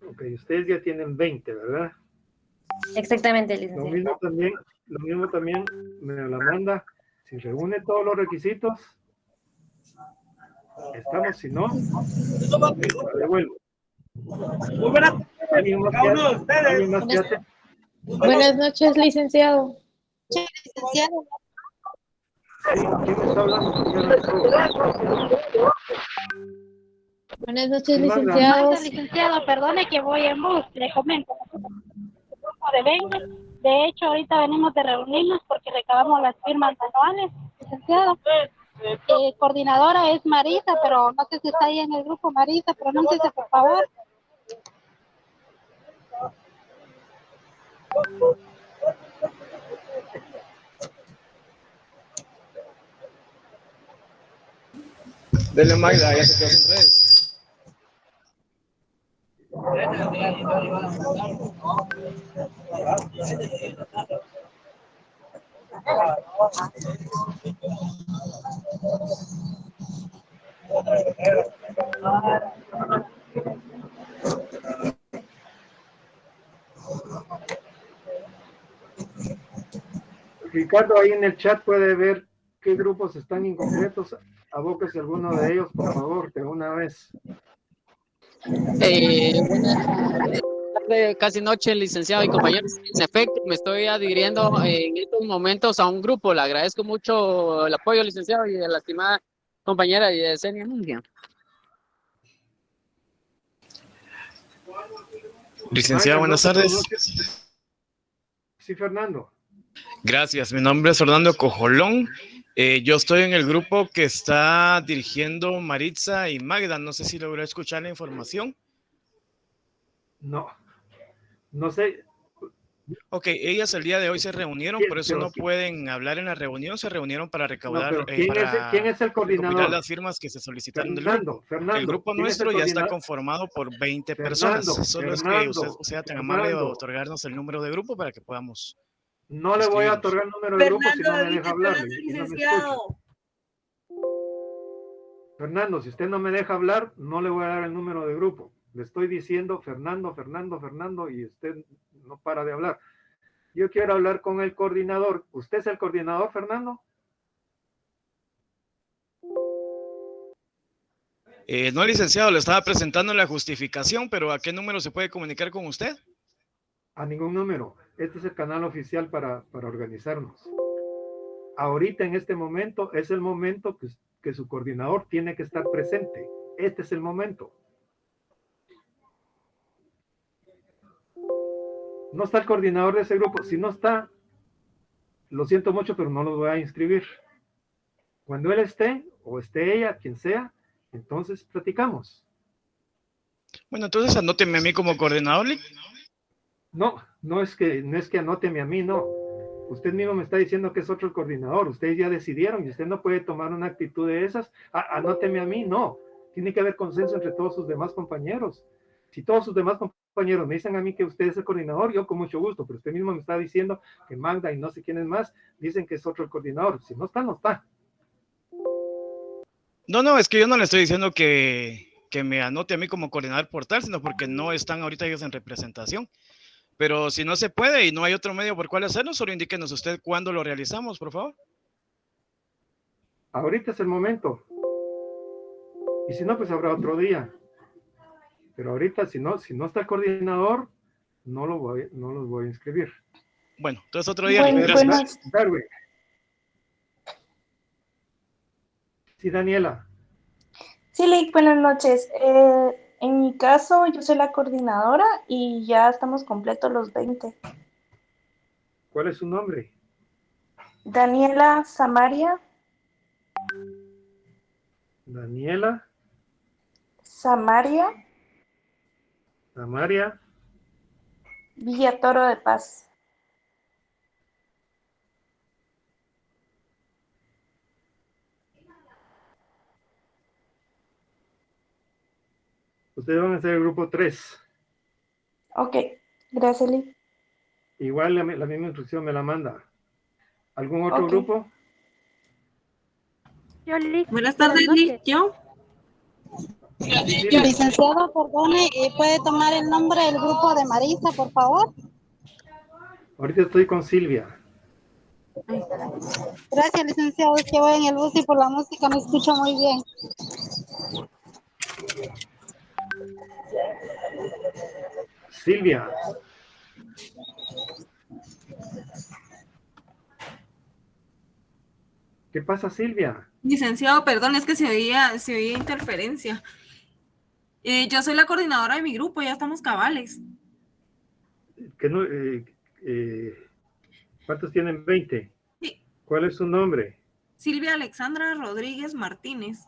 [SPEAKER 1] Ok, ustedes ya tienen 20, ¿verdad?
[SPEAKER 18] Exactamente, licenciado.
[SPEAKER 1] Lo mismo también me la manda. Si reúne todos los requisitos, estamos, si no, la devuelvo.
[SPEAKER 21] Muy buenas tardes.
[SPEAKER 24] Buenas noches, licenciado.
[SPEAKER 1] Sí, ¿quién está hablando?
[SPEAKER 24] Buenas noches,
[SPEAKER 1] Sí, Magda.
[SPEAKER 24] licenciados.
[SPEAKER 3] Licenciado, perdone que voy en bus, le comento. Nosotros somos un grupo de 20. De hecho, ahorita venimos de reunirnos porque recabamos las firmas anuales, licenciado. Coordinadora es Marisa, pero no sé si está ahí en el grupo Marisa, pronúnciese por favor.
[SPEAKER 2] Dele Magda, ya se quedó sin redes.
[SPEAKER 1] Ricardo, ahí en el chat puede ver qué grupos están incompletos. Abóquese alguno de ellos, por favor, de una vez.
[SPEAKER 19] Buenas tardes, casi noche, licenciado y compañeros. En efecto, me estoy adhiriendo en estos momentos a un grupo. Le agradezco mucho el apoyo, licenciado, y de la estimada compañera Yesenia Mungia.
[SPEAKER 5] Licenciado, buenas tardes.
[SPEAKER 1] Sí, Fernando.
[SPEAKER 5] Gracias, mi nombre es Orlando Cojolón. Yo estoy en el grupo que está dirigiendo Maritza y Magda. No sé si logró escuchar la información.
[SPEAKER 1] No sé.
[SPEAKER 5] Ok, ellas el día de hoy se reunieron, por eso no pueden hablar en la reunión. Se reunieron para recaudar,
[SPEAKER 1] ¿quién es el coordinador?
[SPEAKER 5] recopilar las firmas que se solicitaron del grupo.
[SPEAKER 1] Fernando,
[SPEAKER 5] el grupo nuestro ya está conformado por 20 personas. Solo es que usted sea tan amable de otorgarnos el número de grupo para que podamos.
[SPEAKER 1] No le voy a otorgar el número de grupo si no me deja hablar. Fernando, si usted no me deja hablar, no le voy a dar el número de grupo. Le estoy diciendo Fernando, y usted no para de hablar. Yo quiero hablar con el coordinador. ¿Usted es el coordinador, Fernando?
[SPEAKER 5] No, licenciado, le estaba presentando la justificación, pero ¿a qué número se puede comunicar con usted?
[SPEAKER 1] A ningún número. Este es el canal oficial para organizarnos. Ahorita, en este momento, es el momento que su coordinador tiene que estar presente. Este es el momento. No está el coordinador de ese grupo. Si no está, lo siento mucho, pero no los voy a inscribir. Cuando él esté, o esté ella, quien sea, entonces platicamos.
[SPEAKER 5] Bueno, entonces anóteme a mí como coordinador.
[SPEAKER 1] No es que anóteme a mí, no. Usted mismo me está diciendo que es otro el coordinador. Ustedes ya decidieron y usted no puede tomar una actitud de esas. Anóteme a mí, no. Tiene que haber consenso entre todos sus demás compañeros. Si todos sus demás compañeros me dicen a mí que usted es el coordinador, yo con mucho gusto, pero usted mismo me está diciendo que Magda y no sé quiénes más dicen que es otro el coordinador. Si no está, no está.
[SPEAKER 5] No, es que yo no le estoy diciendo que me anote a mí como coordinador por tal, sino porque no están ahorita ellos en representación. Pero si no se puede y no hay otro medio por cuál hacerlo, solo indíquenos usted cuándo lo realizamos, por favor.
[SPEAKER 1] Ahorita es el momento. Y si no, pues habrá otro día. Pero ahorita, si no está el coordinador, no los voy a inscribir.
[SPEAKER 5] Bueno, entonces otro día. Gracias.
[SPEAKER 1] Darwin. Sí, Daniela.
[SPEAKER 6] Sí, Lick, buenas noches. En mi caso, yo soy la coordinadora y ya estamos completos los 20.
[SPEAKER 1] ¿Cuál es su nombre?
[SPEAKER 6] Daniela Samaria.
[SPEAKER 1] Daniela
[SPEAKER 6] Samaria Villatoro de Paz.
[SPEAKER 1] Ustedes van a ser el grupo 3.
[SPEAKER 6] Ok, gracias, Lick.
[SPEAKER 1] Igual la misma instrucción me la manda. ¿Algún otro grupo?
[SPEAKER 3] Yo, Lick.
[SPEAKER 20] Buenas tardes, Lick. ¿Yo?
[SPEAKER 3] Licenciado, perdone, ¿puede tomar el nombre del grupo de Marisa, por favor?
[SPEAKER 1] Ahorita estoy con Silvia.
[SPEAKER 3] Gracias, licenciado, es que voy en el bus y por la música me escucho muy bien.
[SPEAKER 1] Silvia. ¿Qué pasa, Silvia?
[SPEAKER 20] Licenciado, perdón, es que se oía interferencia. Yo soy la coordinadora de mi grupo, ya estamos cabales.
[SPEAKER 1] ¿Qué no, ¿Cuántos tienen? 20.
[SPEAKER 20] Sí.
[SPEAKER 1] ¿Cuál es su nombre?
[SPEAKER 20] Silvia Alexandra Rodríguez Martínez.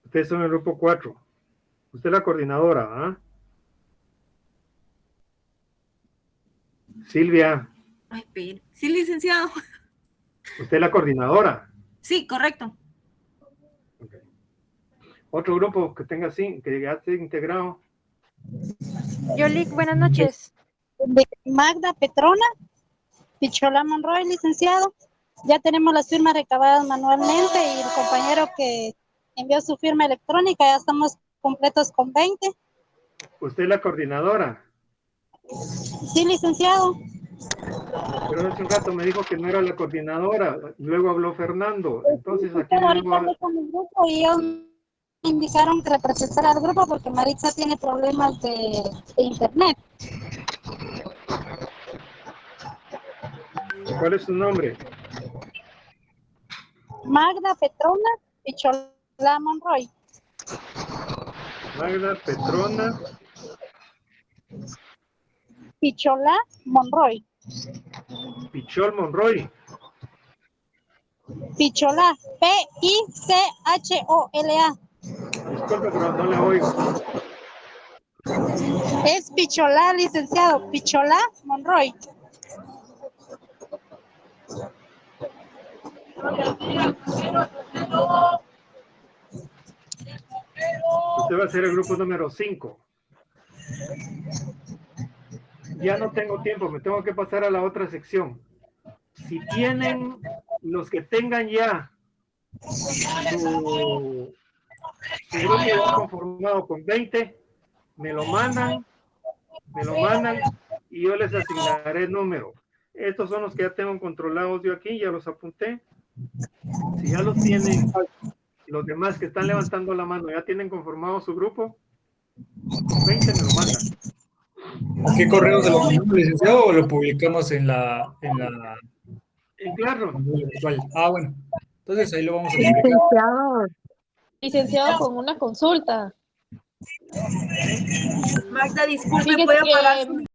[SPEAKER 1] Ustedes son el grupo 4. Usted es la coordinadora, ¿ah? Silvia.
[SPEAKER 20] Ay, pero... Sí, licenciado.
[SPEAKER 1] Usted es la coordinadora.
[SPEAKER 20] Sí, correcto.
[SPEAKER 1] Okay. Otro grupo que tenga así, que ya esté integrado.
[SPEAKER 3] Yolic, buenas noches. De Magda Petrona, Pichola Monroy, licenciado. Ya tenemos las firmas recabadas manualmente y el compañero que envió su firma electrónica, ya estamos completos con 20.
[SPEAKER 1] ¿Usted es la coordinadora?
[SPEAKER 3] Sí, licenciado.
[SPEAKER 1] Pero hace un rato me dijo que no era la coordinadora, luego habló Fernando. Entonces aquí
[SPEAKER 3] Ahorita hablé con el grupo y ellos me indicaron que representara al grupo porque Maritza tiene problemas de internet.
[SPEAKER 1] ¿Cuál es su nombre?
[SPEAKER 3] Magda Petrona Pichola Monroy.
[SPEAKER 1] Magda Petrona
[SPEAKER 3] Pichola Monroy.
[SPEAKER 1] Pichol Monroy.
[SPEAKER 3] Pichola, P-I-C-H-O-L-A.
[SPEAKER 1] Disculpe, pero no le oigo.
[SPEAKER 3] Es Pichola, licenciado. Pichola Monroy.
[SPEAKER 1] Usted va a ser el grupo número 5. Ya no tengo tiempo, me tengo que pasar a la otra sección. Si tienen, los que tengan ya su grupo conformado con 20, me lo mandan y yo les asignaré el número. Estos son los que ya tengo controlados yo aquí, ya los apunté. Si ya los tienen, los demás que están levantando la mano ya tienen conformado su grupo, 20 me lo mandan.
[SPEAKER 7] ¿A qué correo se lo mandamos, licenciado, o lo publicamos en
[SPEAKER 1] Claro.
[SPEAKER 7] virtual? Ah, bueno. Entonces ahí lo vamos a publicar.
[SPEAKER 24] Licenciado, con una consulta.
[SPEAKER 20] Magda, disculpe,
[SPEAKER 24] Fíjese
[SPEAKER 20] ¿puede
[SPEAKER 24] que
[SPEAKER 20] apagar su